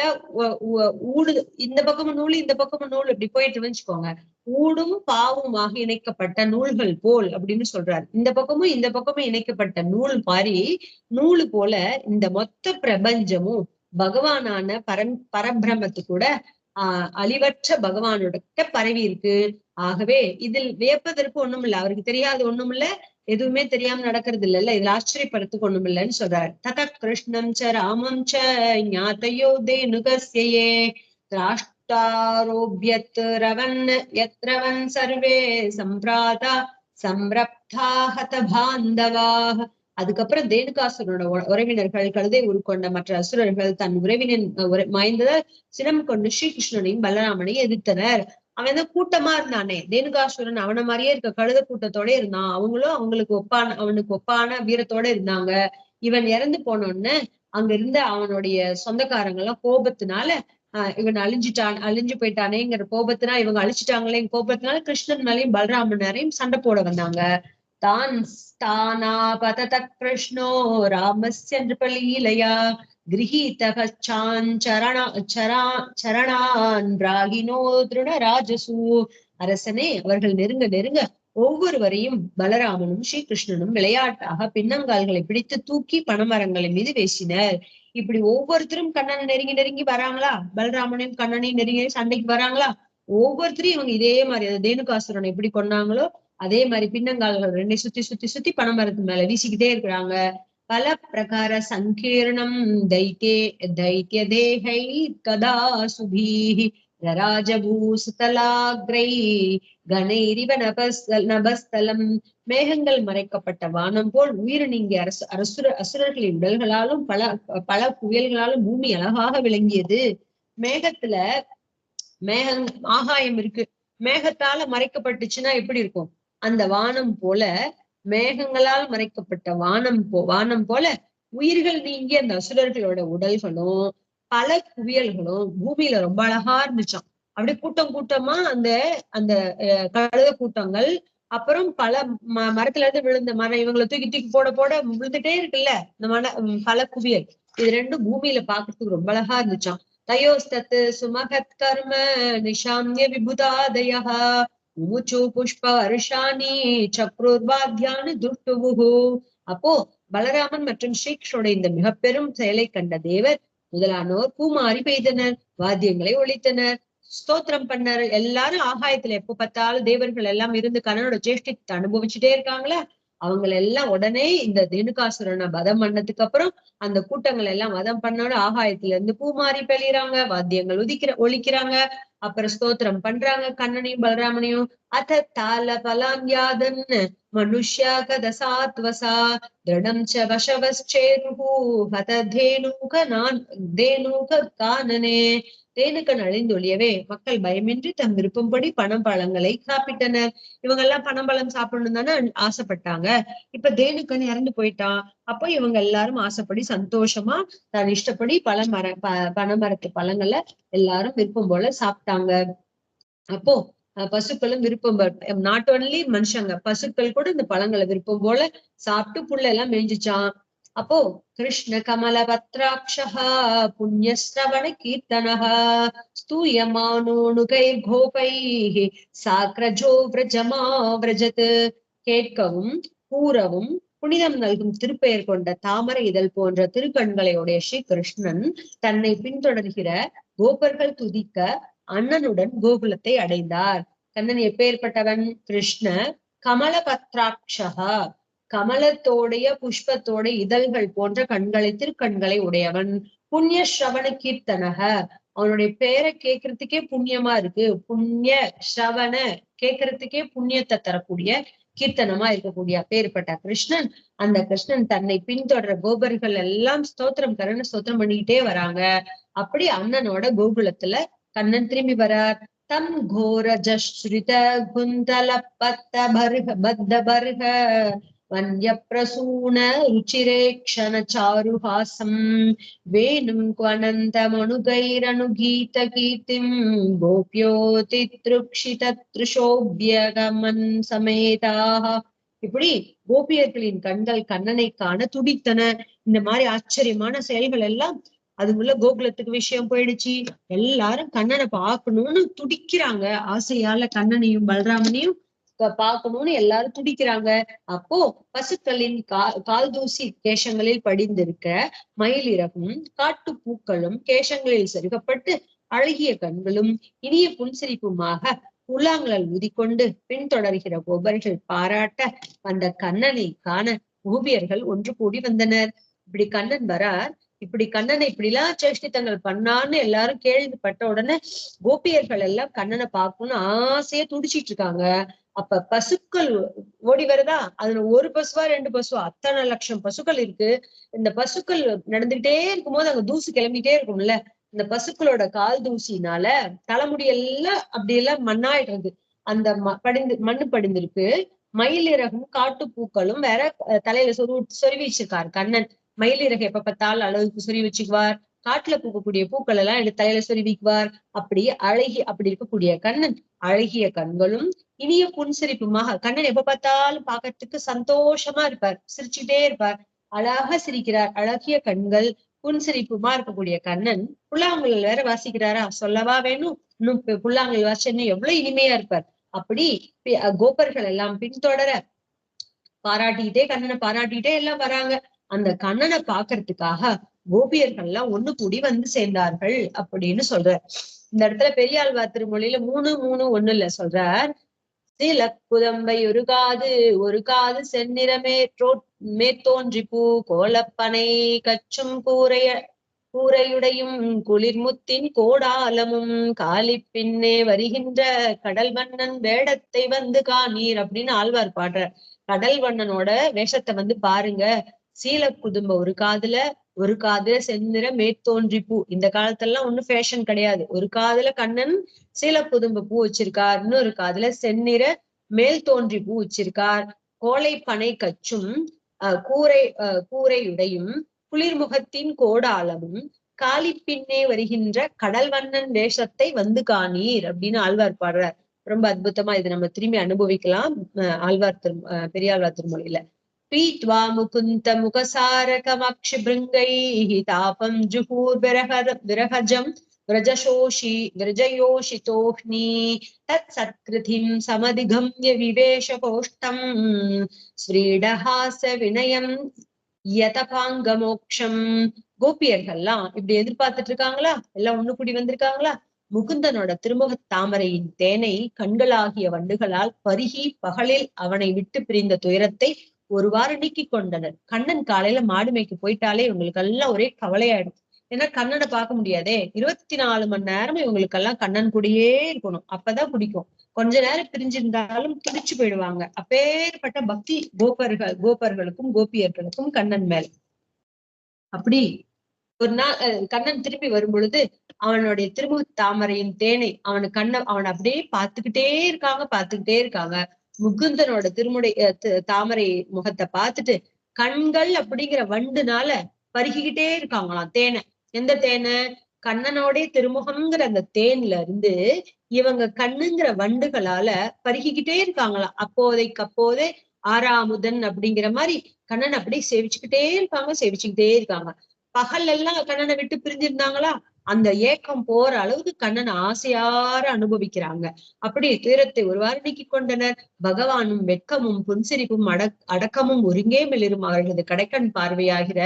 ஊடு, இந்த பக்கமும் நூல் இந்த பக்கமும் நூல் இப்படி போயிட்டு வச்சுக்கோங்க, ஊடும் பாவுமாக இணைக்கப்பட்ட நூல்கள் போல் அப்படின்னு சொல்றாரு. இந்த பக்கமும் இணைக்கப்பட்ட நூல் மாதிரி, நூலு போல இந்த மொத்த பிரபஞ்சமும் பகவானான பரபிரமத்து கூட அழிவற்ற பகவானோட பரவி இருக்கு. ஆகவே இதில் வியப்பதற்கு ஒண்ணும் இல்லை, அவருக்கு தெரியாது ஒண்ணும் இல்ல, எதுவுமே தெரியாம நடக்கிறது இல்ல, இதுல ஆச்சரியப்படுறதுக்கு ஒண்ணும் இல்லைன்னு சொல்றாரு. தத கிருஷ்ணம் ச ராமம் ச ஞாதயோ தேனுகஸ்யே ராஷ்டாரோபியத் ரவன் யத்ரவன் சர்வே சம்பிராதா சம்ரப்தா ஹத பாந்தவாஹ. அதுக்கப்புறம் தேனுகாசுரனோட உறவினர்கள், கழுதை உருக்கொண்ட மற்ற அசுரர்கள் தன் உறவினின் மாய்ந்தத சினம் கொண்டு ஸ்ரீகிருஷ்ணனையும் பலராமனையும் எதிர்த்தனர். அவன் தான் கூட்டமா இருந்தானே தேனுகாசுரன், அவனை மாதிரியே இருக்க கழுத கூட்டத்தோட இருந்தான். அவங்களும் அவனுக்கு ஒப்பான வீரத்தோட இருந்தாங்க. இவன் இறந்து போனோன்னு அங்க இருந்த அவனுடைய சொந்தக்காரங்க எல்லாம் கோபத்தினால இவன் அழிஞ்சு போயிட்டானேங்கிற கோபத்தினா, இவங்க அழிச்சிட்டாங்களே கோபத்தினால கிருஷ்ணன் மேலையும் பலராமனாரையும் சண்டை போட வந்தாங்க. தான் ஸ்தானாபதத கிருஷ்ணோ ராமஸ்ய நிருபலீலயா கிரஹீதகச்சான் சரணான் ராகினோ திருணராஜசூ. அரசனே, அவர்கள் நெருங்க நெருங்க ஒவ்வொருவரையும் பலராமனும் ஸ்ரீகிருஷ்ணனும் விளையாட்டாக பின்னங்கால்களை பிடித்து தூக்கி பனைமரங்களின் மீது வீசினர். இப்படி ஒவ்வொருத்தரும் கண்ணனை நெருங்கி நெருங்கி வராங்களா, பலராமனையும் கண்ணனையும் நெருங்கி சண்டைக்கு வராங்களா. ஒவ்வொருத்தரையும் இவங்க இதே மாதிரி தேனுகாசுரனை எப்படி கொண்டாங்களோ அதே மாதிரி பின்னங்கால்கள் ரெண்டை சுத்தி சுத்தி சுத்தி பனைமரத்து மேல வீசிக்கிட்டே இருக்கிறாங்க. பல பிரகார சங்கீர்ணம் தைத்திய தேகை கதா சுபீஹி ராஜபூசுதலாக்ரை கணைரிவ நபஸ்தலம். மேகங்கள் மறைக்கப்பட்ட வானம் போல் உயிர் நீங்கிய அசுரர்களின் உடல்களாலும் பல புயல்களாலும் பூமி அழகாக விளங்கியது. மேகத்துல ஆகாயம் இருக்கு, மேகத்தால மறைக்கப்பட்டுச்சுன்னா எப்படி இருக்கும், அந்த வானம் போல மேகங்களால் மறைக்கப்பட்ட வானம் போல உயிர்கள் நீங்கி அந்த அசுரர்களோட உடல்களும் பல குவியல்களும் பூமியில ரொம்ப அழகா இருந்துச்சான். அப்படியே கூட்டம் கூட்டமா அந்த அந்த கழுத கூட்டங்கள், அப்புறம் பல மரத்துல இருந்து விழுந்த மரம் இவங்களை தூக்கி தூக்கி போட போட விழுந்துட்டே இருக்குல்ல இந்த பல குவியல், இது ரெண்டும் பூமியில பாக்குறதுக்கு ரொம்ப அழகா இருந்துச்சான். தயோஸ்தத் சுமகத் கர்ம நிஷாமிய விபுதாதயா முமுச்சு புஷ்ப வருஷானி சக்ரோத்வாத்யானு துஷ்டுபுகு. அப்போ பலராமன் மற்றும் ஸ்ரீகிருஷ்ணோட இந்த மிக பெரும் செயலை கண்ட தேவர் முதலானோர் பூமாரி பெய்தனர், வாத்தியங்களை ஒழித்தனர், ஸ்தோத்திரம் பண்ணாரு. எல்லாரும் ஆகாயத்துல எப்ப பார்த்தாலும் தேவர்கள் எல்லாம் இருந்து கண்ணனோட ஜேஷ்டத்தை அனுபவிச்சுட்டே இருக்காங்களா, அவங்களை எல்லாம் உடனே இந்த தேனுகாசுரனை வதம் பண்ணதுக்கு அப்புறம் அந்த கூட்டங்கள் எல்லாம் வதம் பண்ணோட ஆகாயத்துல இருந்து பூமாரி பெழிறாங்க, வாத்தியங்கள் ஒழிக்கிறாங்க. அப்புறம் ஸ்தோத்திரம் பண்றாங்க கண்ணனையும் பலராமனையும். அத தால பலாம் யாதன் மனுஷ்யா கதசாத்வசா திருடம் ச வசவச்சேருஹு ஹத தேனூக கானனே. தேனுக்கன் அழிந்தொழியவே மக்கள் பயமின்றி தம் விருப்பம்படி பணம் பழங்களை சாப்பிட்டனர். இவங்க எல்லாம் பணம் பழம் சாப்பிடணும் தானே ஆசைப்பட்டாங்க. இப்ப தேனுக்கன் இறந்து போயிட்டான். அப்போ இவங்க எல்லாரும் ஆசைப்படி சந்தோஷமா தன் இஷ்டப்படி பனைமரத்து பழங்களை எல்லாரும் விருப்பம் போல சாப்பிட்டாங்க. அப்போ பசுக்களும் விருப்பம், நாட் ஒன்லி மனுஷங்க, பசுக்கள் கூட இந்த பழங்களை விருப்பம் போல சாப்பிட்டு புல்ல எல்லாம் மேய்ஞ்சிச்சான். அப்போ கிருஷ்ண கமல பத்ராட்சா புண்ணியஸ்ரவண கீர்த்தனஹா ஸ்தூயமானோனுகை கோபை சாக்ரஜோ விரஜமா விரஜத். கேட்கவும் கூறவும் புனிதம் நல்கும் திருப்பெயர் கொண்ட தாமரை இதழ் போன்ற திருக்கண்களை உடைய ஸ்ரீ கிருஷ்ணன் தன்னை பின்தொடர்கிற கோபர்கள் துதிக்க அண்ணனுடன் கோகுலத்தை அடைந்தார். கண்ணன் எப்பேற்பட்டவன்? கிருஷ்ண கமல பத்ராட்சா, கமலத்தோடைய புஷ்பத்தோட இதழ்கள் போன்ற கண்களை திருக்கண்களை உடையவன். புண்ணிய ஸ்ரவண கீர்த்தனக, அவனுடைய பேரை கேட்கறதுக்கே புண்ணியமா இருக்கு. புண்ணிய ஸ்ரவண, கேட்கறதுக்கே புண்ணியத்தை தரக்கூடிய கீர்த்தனமா இருக்கக்கூடிய அப்பேற்பட்ட கிருஷ்ணன். அந்த கிருஷ்ணன் தன்னை பின்தொடர கோபர்கள் எல்லாம் ஸ்தோத்திரம் கருண ஸ்தோத்திரம் பண்ணிக்கிட்டே வராங்க. அப்படி அண்ணனோட கோகுலத்துல கண்ணன் திரும்பி வரார். தம் கோர ஜஸ்ரித குந்தல பத்த பத்த பர்க வன்ய பிரசூன ருச்சிரேக்ஷண சாருஹாசம் வேணும் குவனந்த மனுகைரனுகீத கீர்த்திம் கோப்யோ தித்ருக்ஷித த்ருஷோப்யகமன் சமேதாக. இப்படி கோபியர்களின் கண்கள் கண்ணனை காண துடித்தன. இந்த மாதிரி ஆச்சரியமான செயல்கள் எல்லாம் அதுக்குள்ள கோகுலத்துக்கு விஷயம் போயிடுச்சு. எல்லாரும் கண்ணனை பார்க்கணும்னு துடிக்கிறாங்க. ஆசையால கண்ணனையும் பலராமனையும் பார்க்கணும்னு எல்லாரும் துடிக்கிறாங்க. அப்போ பசுக்களின் கால் தூசி கேசங்களில் படிந்திருக்க மயிலிறகும் காட்டு பூக்களும் கேசங்களில் செருகப்பட்டு அழகிய கண்களும் இனிய புன்சிரிப்புமாக புல்லாங்கல் ஊதிக்கொண்டு பின்தொடர்கிற கோபர்கள் பாராட்ட அந்த கண்ணனை காண கோபியர்கள் ஒன்று கூடி வந்தனர். இப்படி கண்ணன் வரார், இப்படி கண்ணனை இப்படிலாம் சேஷ்டித்தங்கள் பண்ணான்னு எல்லாரும் கேள்விப்பட்ட உடனே கோபியர்கள் எல்லாம் கண்ணனை பார்க்கணும்னு ஆசையா துடிச்சிட்டு இருக்காங்க. அப்ப பசுக்கள் ஓடி வருதா, அதுல ஒரு பசுவா ரெண்டு பசுவா அத்தனை லட்சம் பசுக்கள் இருக்கு. இந்த பசுக்கள் நடந்துகிட்டே இருக்கும்போது அங்க தூசு கிளம்பிட்டே இருக்கும்ல, இந்த பசுக்களோட கால் தூசினால தலைமுடி எல்லாம் அப்படி எல்லாம் மண்ணாயிடுறது. அந்த மண்ணு படிந்திருக்கு. மயிலிறகும் காட்டு பூக்களும் வேற தலையில சொருவி வச்சிருக்காரு கண்ணன். மயிலிறகு எப்ப பார்த்தாலும் அழகுக்கு சொருவி வச்சுக்குவார். காட்டுல பூக்கக்கூடிய பூக்கள் எல்லாம் எடுத்து தலையில சொருவிக்குவார். அப்படி அப்படி இருக்கக்கூடிய கண்ணன் அழகிய கண்களும் இனிய புன்சிரிப்புமாக, கண்ணன் எப்ப பார்த்தாலும் பார்க்கறதுக்கு சந்தோஷமா இருப்பார், சிரிச்சுட்டே இருப்பார், அழகா சிரிக்கிறார். அழகிய கண்கள் புன்சிரிப்புமா இருக்கக்கூடிய கண்ணன் புல்லாங்குழல் வேற வாசிக்கிறாரா, சொல்லவா வேணும். இன்னும் புல்லாங்குழல் வாசிச்சு எவ்வளவு இனிமையா இருப்பார். அப்படி கோபர்கள் எல்லாம் பின்தொடர பாராட்டிக்கிட்டே கண்ணனை பாராட்டிக்கிட்டே எல்லாம் வராங்க. அந்த கண்ணனை பாக்குறதுக்காக கோபியர்கள் எல்லாம் ஒண்ணு கூடி வந்து சேர்ந்தார்கள் அப்படின்னு சொல்றார். இந்த இடத்துல பெரியாழ்வார் திருமொழியில 3:3:1 சொல்றார். சிலக்குதம்பை ஒரு காது செந்நிறமே மேத்தோன்றி பூ கோலப்பனை கச்சும் கூரையுடையும் குளிர்முத்தின் கோடாலமும் காலி பின்னே வருகின்ற கடல் வண்ணன் வேடத்தை வந்து காணீர் அப்படின்னு ஆழ்வார் பாடுறார். கடல் வண்ணனோட வேஷத்தை வந்து பாருங்க. சீலக்குதும்ப ஒரு காதுல செந்நிற மேத்தோன்றி பூ. இந்த காலத்தெல்லாம் ஒண்ணும் ஃபேஷன் கிடையாது. ஒரு காதுல கண்ணன் சீலக்குதும்ப பூ வச்சிருக்கார், இன்னொரு காதுல செந்நிற மேல் தோன்றி பூ வச்சிருக்கார். கோலை பனை கச்சும் கூரையுடையும் குளிர்முகத்தின் கோடாலமும் காலி பின்னே வருகின்ற கடல் வண்ணன் வேஷத்தை வந்து காணீர் அப்படின்னு ஆழ்வார் பாடுறார். ரொம்ப அற்புதமா இது நம்ம திரும்பி அனுபவிக்கலாம் பெரியாழ்வார் திருமொழியில. பீத்வா முகுந்த முகசாரகமக்ஷி பிருங்கைஹ தாபம் ஜுஹூர் விரஹஜம் விரஜயோஷிதோஹ்னி தத் சத்கிருதிம் சமதிகம்ய விவேஷ கோஷ்டம் ஸ்ரீடஹாச வினயம் யதபாங்க மோக்ஷம். கோபியர்கள்லாம் இப்படி எதிர்பார்த்துட்டு இருக்காங்களா, எல்லாம் ஒண்ணு கூடி வந்திருக்காங்களா. முகுந்தனோட திருமுக தாமரையின் தேனை கண்களாகிய வண்டுகளால் பருகி பகலில் அவனை விட்டு பிரிந்த துயரத்தை ஒருவாறு நீக்கி கொண்டனர். கண்ணன் காலையில மாடு மேய்க்கு போயிட்டாலே இவங்களுக்கு எல்லாம் ஒரே கவலையாயிடும். ஏன்னா கண்ணனை பார்க்க முடியாதே. 24 மணி நேரமும் இவங்களுக்கெல்லாம் கண்ணன் கூடயே இருக்கணும், அப்பதான் பிடிக்கும். கொஞ்ச நேரம் பிரிஞ்சிருந்தாலும் துடிச்சு போயிடுவாங்க. அப்பேற்பட்ட பக்தி கோபர்களுக்கும் கோபியர்களுக்கும் கண்ணன் மேல். அப்படி ஒரு நாள் கண்ணன் திரும்பி வரும் பொழுது அவனுடைய திருமுக தாமரையின் தேனை அவன் அப்படியே பார்த்துக்கிட்டே இருக்காங்க. முகுந்தனோட தாமரை முகத்தை பார்த்துட்டு கண்கள் அப்படிங்கிற வண்டுனால பருகிக்கிட்டே இருக்காங்களாம் தேனை. எந்த தேனை? கண்ணனோடைய திருமுகம்ங்கிற அந்த தேன்ல இருந்து இவங்க கண்ணுங்கிற வண்டுகளால பருகிக்கிட்டே இருக்காங்களாம். அப்போதே ஆறாமுதன் அப்படிங்கிற மாதிரி கண்ணன் அப்படியே சேவிச்சுக்கிட்டே இருக்காங்க. பகல் எல்லாம் கண்ணனை விட்டு பிரிஞ்சிருந்தாங்களா, அந்த ஏக்கம் போற அளவுக்கு கண்ணனை ஆசையார அனுபவிக்கிறாங்க. அப்படி துயரத்தை ஒருவாறு நீக்கி கொண்டனர். பகவானும் வெட்கமும் புன்சிரிப்பும் அடக்கமும் ஒருங்கே மிளிரும் அவர்களது கடைக்கண் பார்வையாகிற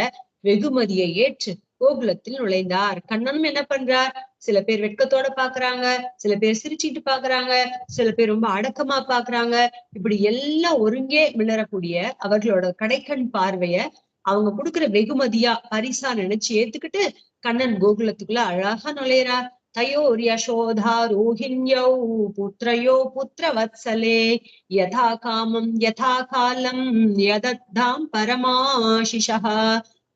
வெகுமதியை ஏற்று கோகுலத்தில் நுழைந்தார். கண்ணனும் என்ன பண்றார்? சில பேர் வெட்கத்தோட பாக்குறாங்க, சில பேர் சிரிச்சுட்டு பாக்குறாங்க, சில பேர் ரொம்ப அடக்கமா பாக்குறாங்க. இப்படி எல்லாம் ஒருங்கே மிளறக்கூடிய அவர்களோட கடைக்கண் பார்வைய அவங்க கொடுக்குற வெகுமதியா பரிசா நினைச்சு ஏத்துக்கிட்டு கண்ணன் கோகுலத்துக்குள்ள அழகா நுழையிறார். தயோர் யசோதா ரோஹிண்யோ புத்ரயோ புத்திரவத்சலே யதா காமம் யதா காலம் யதத்தாம் பரமாசிஷா.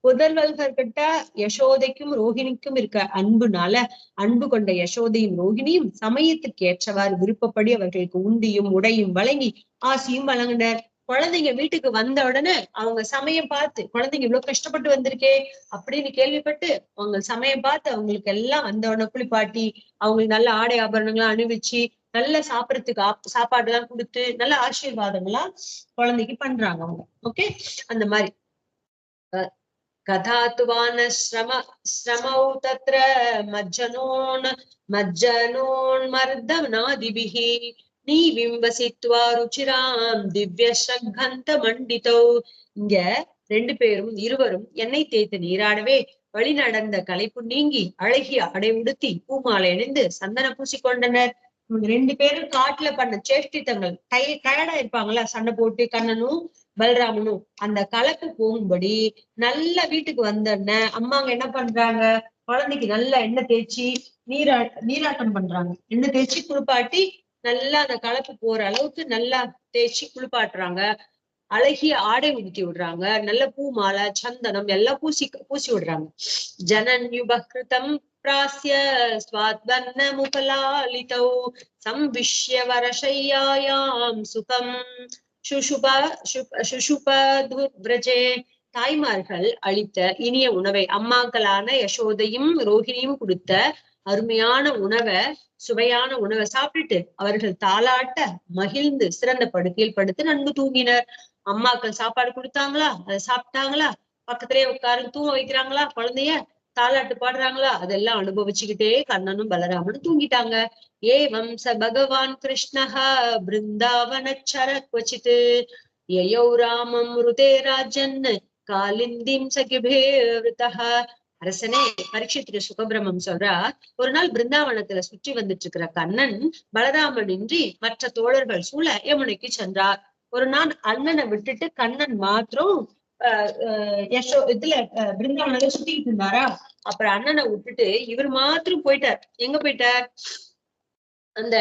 புதல்வர்கிட்ட யசோதைக்கும் ரோஹிணிக்கும் இருக்க அன்பு கொண்ட யசோதையும் ரோஹிணியும் சமயத்துக்கு ஏற்றவாறு விருப்பப்படி அவர்களுக்கு உண்டியும் உடையும் வழங்கி ஆசியும் வழங்கினர். குழந்தைங்க வீட்டுக்கு வந்த உடனே அவங்க சமயம் பார்த்து, குழந்தைங்க இவ்வளவு கஷ்டப்பட்டு வந்திருக்கே அப்படின்னு கேள்விப்பட்டு அவங்க சமயம் பார்த்து அவங்களுக்கு எல்லாம் வந்த உடனே குளிப்பாட்டி அவங்களுக்கு நல்ல ஆடை ஆபரணங்கள்லாம் அணிவிச்சு நல்ல சாப்பிடறதுக்கு சாப்பாடு எல்லாம் கொடுத்து நல்ல ஆசீர்வாதங்கள்லாம் குழந்தைக்கு பண்றாங்க அவங்க. ஓகே, அந்த மாதிரி கதாத்துவான ஸ்ரமௌ தத்ர மஜ்ஜனோன் மர்தனாதிபிஹி நீ விம்பசித்வா ருச்சிராம் திவ்ய ஸ்ரக்கந்த மண்டிதௌ. இங்க இருவரும் எண்ணெய் தேய்த்து நீராடவே வழி நடந்த களைப்பு நீங்கி அழகிய ஆடை உடுத்தி பூமாலை அணிந்து சந்தன பூசிக்கொண்டனர். இவங்க 2 பேரும் காட்டுல பண்ண சேஷ்டித்தங்கள் டயர்டா இருப்பாங்களா, சண்டை போட்டு கண்ணனும் பலராமனும் அந்த கலப்பு போகும்படி நல்ல வீட்டுக்கு வந்தோடனே அம்மாங்க என்ன பண்றாங்க, குழந்தைக்கு நல்லா எண்ணெய் தேய்ச்சி நீராட்டம் பண்றாங்க. எண்ணெய் தேய்ச்சி குளிப்பாட்டி நல்லா அந்த கலப்பு போற அளவுக்கு நல்லா தேய்ச்சி குளிப்பாட்டுறாங்க. அழகிய ஆடை உடுத்தி விடுறாங்க. நல்ல பூ மாலை சந்தனம் எல்லாம் பூசி விடுறாங்க. ஜனன்யுபகிருதம் பிராஸ்ய ஸ்வாத்வர்ண முகலாலிதௌ சம்விஷ்ய வரசையாயாம் சுகம் சுஷுபதுவ்ரஜே. தாய்மார்கள் அளித்த இனிய உணவை அம்மாக்களான யசோதையும் ரோஹிணியும் கொடுத்த அருமையான உணவை, சுவையான உணவை சாப்பிட்டுட்டு அவர்கள் தாலாட்ட மகிழ்ந்து சிறந்த படுக்கையில் படுத்து நன்கு தூங்கினர். அம்மாக்கள் சாப்பாடு கொடுத்தாங்களா, அதை சாப்பிட்டாங்களா, பக்கத்திலேயே உட்கார்ந்து தூங்க வைக்கிறாங்களா, குழந்தைய தாலாட்டு பாடுறாங்களா, அதெல்லாம் அனுபவிச்சுக்கிட்டே கண்ணனும் பலராமனும் தூங்கிட்டாங்க. ஏவம் ச பகவான் கிருஷ்ணஹ பிருந்தாவனச்சர க்வசித் யயௌ ராமம் ருதே ராஜன் காலிந்திம் சகிபே விருதஹ. அரசனே, பரீட்சித்துக்கு சுகபிரமம் சொல்றார், ஒரு நாள் பிருந்தாவனத்துல சுற்றி வந்துட்டு இருக்கிற கண்ணன் பலராமன் இன்றி மற்ற தோழர்கள் சூழ யமுனைக்கு சென்றார். ஒரு நாள் அண்ணனை விட்டுட்டு கண்ணன் மாத்திரம் பிருந்தாவனத்துல சுத்திக்கிட்டு இருந்தாரா. அப்புறம் அண்ணனை விட்டுட்டு இவர் மாத்திரம் போயிட்டார். எங்க போயிட்டார்? அந்த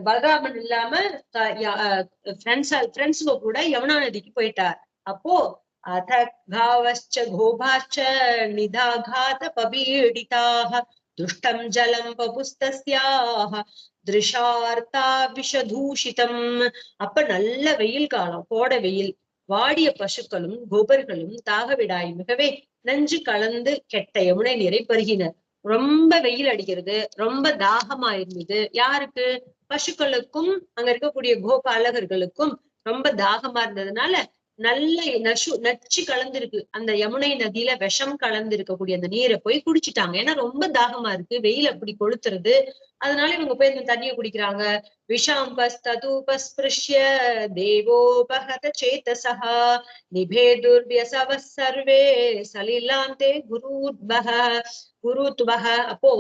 பலராமன் இல்லாம ஃப்ரெண்ட்ஸுங்க கூட யமுனா நதிக்கு போயிட்டார். அப்போ அதாவச்ச கோபாச்ச நிதாகாத பபீடிதாக துஷ்டம் ஜலம் பபுஸ்தஸ்யாக திருஷார்த்தா விஷதூஷிதம். அப்ப நல்ல வெயில் காலம், கோடை வெயில். வாடிய பசுக்களும் கோபர்களும் தாகவிடாய் மிகவே நஞ்சு கலந்து கெட்ட யமுனை நீரை பருகினர். ரொம்ப வெயில் அடிக்கிறது, ரொம்ப தாகமா இருந்தது. யாருக்கு? பசுக்களுக்கும் அங்க இருக்கக்கூடிய கோபாலகர்களுக்கும் ரொம்ப தாகமா இருந்ததுனால நல்ல நச்சு கலந்துருக்கு. அந்த யமுனை நதியில விஷம் கலந்து இருக்கக்கூடிய அந்த நீரை போய் குடிச்சிட்டாங்க. ஏன்னா ரொம்ப தாகமா இருக்கு, வெயில் அப்படி கொளுத்துறது. அதனால இவங்க போய் இந்த தண்ணியை குடிக்கிறாங்க. விஷாம்பஸ்தூபஸ்பிருஷ்ய தேவோபஹத சேதசஹ நிபேதுர்வ்யசவ சர்வே சலிலாந்தே குருத்வஹ. அப்போ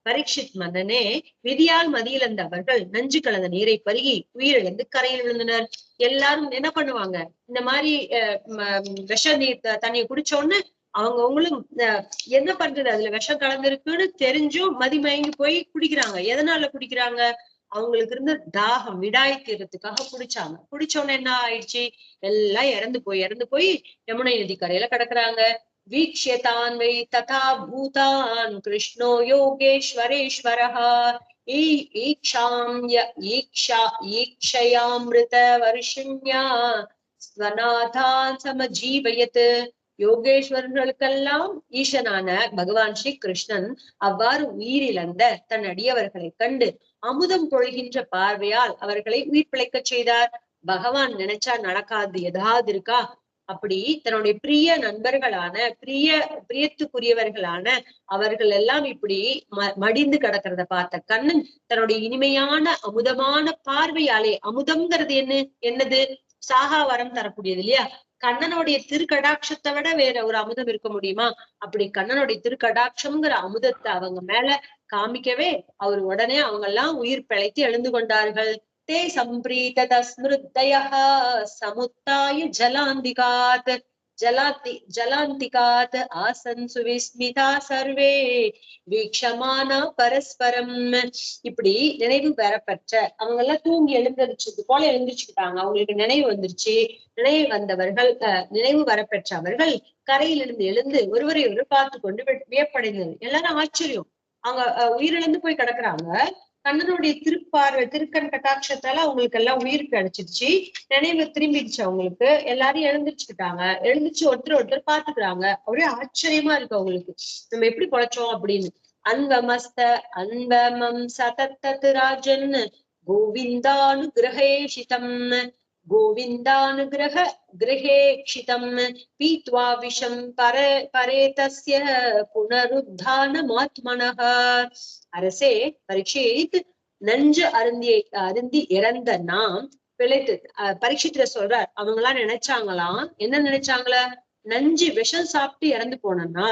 பரீட்சித் மன்னனே, விதியால் மதியிழந்த அவர்கள் நஞ்சு கலந்த நீரை பருகி உயிரிழந்து கரையில் விழுந்தனர். எல்லாரும் என்ன பண்ணுவாங்க, இந்த மாதிரி விஷ நீர் தண்ணியை குடிச்சோன்னு அவங்களும் என்ன பண்றது, அதுல விஷம் கலந்துருக்குன்னு தெரிஞ்சும் மதிமயங்கி போய் குடிக்கிறாங்க. எதனால குடிக்கிறாங்க? அவங்களுக்கு இருந்த தாகம் விடாய்க்கிறதுக்காக குடிச்சாங்க. குடிச்ச உடனே என்ன ஆயிடுச்சு, எல்லாம் இறந்து போய் யமுனை நதி கரையில கிடக்குறாங்க. வீக்ஷ்யதான் வை ததா பூதான் கிருஷ்ணோ யோகேஸ்வரேஸ்வரः ஈக்ஷயாமிருத வருஷிண்யா ஸ்வநாதான் சமஜீவயத். யோகேஸ்வரர்களுக்கெல்லாம் ஈசனான பகவான் ஸ்ரீ கிருஷ்ணன் அவ்வாறு உயிரிழந்த தன் அடியவர்களை கண்டு அமுதம் பொழிகின்ற பார்வையால் அவர்களை உயிர் பிழைக்கச் செய்தார். பகவான் நினைச்சா நடக்காது ஏதாவது இருக்கா? அப்படி தன்னுடைய பிரிய நண்பர்களான பிரியத்துக்குரியவர்களான அவர்கள் எல்லாம் இப்படி மடிந்து கிடக்கிறத பார்த்த கண்ணன் தன்னுடைய இனிமையான அமுதமான பார்வையாலே, அமுதம்ங்கிறது என்னது சாகா வரம் தரக்கூடியது இல்லையா? கண்ணனுடைய திருக்கடாட்சத்தை விட வேற ஒரு அமுதம் இருக்க முடியுமா? அப்படி கண்ணனுடைய திருக்கடாட்சம்ங்கிற அமுதத்தை அவங்க மேல காமிக்கவே அவர் உடனே அவங்க எல்லாம் உயிர் பிழைத்து எழுந்து கொண்டார்கள். தே சம்பிரீத ஸ்மிருத்தயः சமுத்தாய ஜலாந்திகாத் ஆசன் சுவிஸ்மிதா சர்வே வீக்ஷமானா பரஸ்பரம். இப்படி நினைவு பெறப்பெற்ற அவங்க எல்லாம் தூங்கி எழுந்திருச்சது போல எழுந்திரிச்சுக்கிட்டாங்க. அவங்களுக்கு நினைவு வந்துருச்சு. நினைவு வந்தவர்கள் நினைவு வரப்பெற்ற அவர்கள் கரையிலிருந்து எழுந்து ஒருவரை ஒருவர் பார்த்து கொண்டு வியப்படைந்தது. எல்லாரும் ஆச்சரியம். அவங்க உயிரிழந்து போய் கிடக்குறாங்க. கண்ணனுடைய திருக்கண் கட்டாட்சத்தால அவங்களுக்கு எல்லாம் உயிர் கிடைச்சிருச்சு. நினைவு திரும்பிடுச்சு. அவங்களுக்கு எல்லாரும் எழுந்திரிச்சுக்கிட்டாங்க. எழுந்திரிச்சு ஒருத்தர் பாத்துக்கிறாங்க. ஒரே ஆச்சரியமா இருக்கு அவங்களுக்கு, நம்ம எப்படி பொழைச்சோம் அப்படின்னு. அன்பமம் சதத்தத் ராஜன் கோவிந்தானுகிரகேஷிதம் பீத்வா விஷம் பரேதஸ்ய புனருத்தானமாத்மனः. அரசே பரீட்சித், நஞ்சு அருந்தி இறந்த நாம் பிழைத்து பரீட்சித்துல சொல்றார். அவங்க எல்லாம் நினைச்சாங்களாம், என்ன நினைச்சாங்களா? நஞ்சு விஷம் சாப்பிட்டு இறந்து போனோம்னா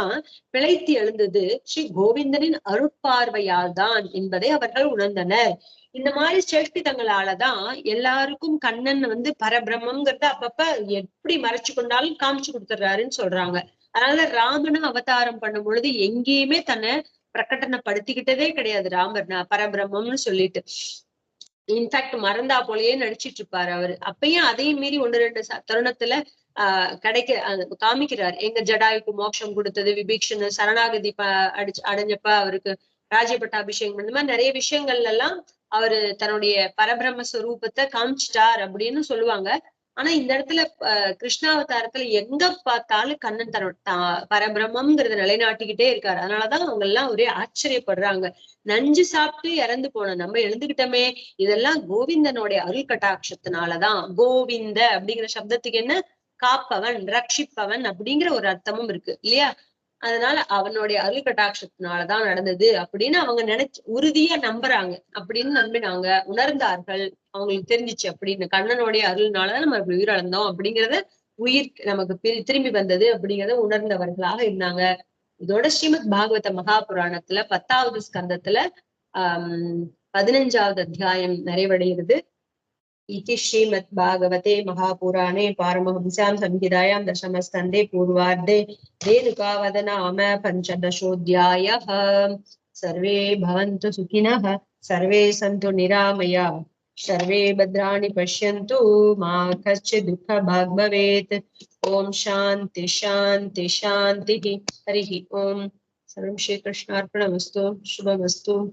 பிழைத்து எழுந்தது ஸ்ரீ கோவிந்தனின் அருட்பார்வையால் தான் என்பதை அவர்கள் உணர்ந்தனர். இந்த மாதிரி சேஷ்டிதங்களாலதான் எல்லாருக்கும் கண்ணன் பரபிரம்மங்கிறத அப்பப்ப எப்படி மறைச்சு கொண்டாலும் காமிச்சு கொடுத்துடுறாருன்னு சொல்றாங்க. அதனால ராமனும் அவதாரம் பண்ணும் பொழுது எங்கேயுமே தன்னை பிரகடனப்படுத்திக்கிட்டதே கிடையாது ராமர் பரபிரம்மம்னு சொல்லிட்டு. இன்ஃபேக்ட் மறந்தா போலயே நடிச்சிட்டு இருப்பாரு அவரு. அப்பயும் அதையும் மீறி 1-2 தருணத்துல காமிக்கிறார். எங்க ஜடாயுக்கு மோட்சம் கொடுத்தது, விபீஷன் சரணாகதி அடைஞ்சப்ப அவருக்கு ராஜ்யபட்டாபிஷேகம், இந்த மாதிரி நிறைய விஷயங்கள்ல எல்லாம் அவரு தன்னுடைய பரபிரம்ம ஸ்வரூபத்தை காமிச்சிட்டார் அப்படின்னு சொல்லுவாங்க. ஆனா இந்த இடத்துல கிருஷ்ணாவதாரத்துல எங்க பார்த்தாலும் கண்ணன் தன்னோட பரபிரம்மங்கிறத நிலைநாட்டிக்கிட்டே இருக்காரு. அதனாலதான் அவங்க எல்லாம் ஒரே ஆச்சரியப்படுறாங்க. நஞ்சு சாப்பிட்டு இறந்து போன நம்ம எழுந்துகிட்டோமே, இதெல்லாம் கோவிந்தனுடைய அருள் கட்டாட்சத்தினாலதான். கோவிந்த அப்படிங்கிற சப்தத்துக்கு என்ன, காப்பவன், ரட்சிப்பவன் அப்படிங்கிற ஒரு அர்த்தமும் இருக்கு இல்லையா? அதனால அவனுடைய அருள் கட்டாட்சத்தினாலதான் நடந்தது அப்படின்னு அவங்க உறுதியா நம்புறாங்க. அப்படின்னு நம்பினாங்க, உணர்ந்தார்கள். அவங்களுக்கு தெரிஞ்சிச்சு அப்படின்னு கண்ணனுடைய அருள்னாலதான் நம்ம உயிரிழந்தோம் அப்படிங்கிறத, உயிர் நமக்கு திரும்பி வந்தது அப்படிங்கிறத உணர்ந்தவர்களாக இருந்தாங்க. இதோட ஸ்ரீமத் பாகவத மகாபுராணத்துல 10வது ஸ்கந்தத்துல 15வது அத்தியாயம் நிறைவடைகிறது. इति श्रीमद्भागवते महापुराणे पारमहंस्यां संहितायां दशमस्कन्धे पूर्वार्धे धेनुकावदनाम पञ्चदशोऽध्यायः। सर्वे भवन्तु सुखिनः, सर्वे सन्तु निरामया, सर्वे भद्राणि पश्यन्तु, मा कश्चित् दुःखभाग् भवेत्। ओम शान्ति शान्ति शान्तिः। हरिः ओम। सर्वं श्रीकृष्णार्पणमस्तु। शुभमस्तु।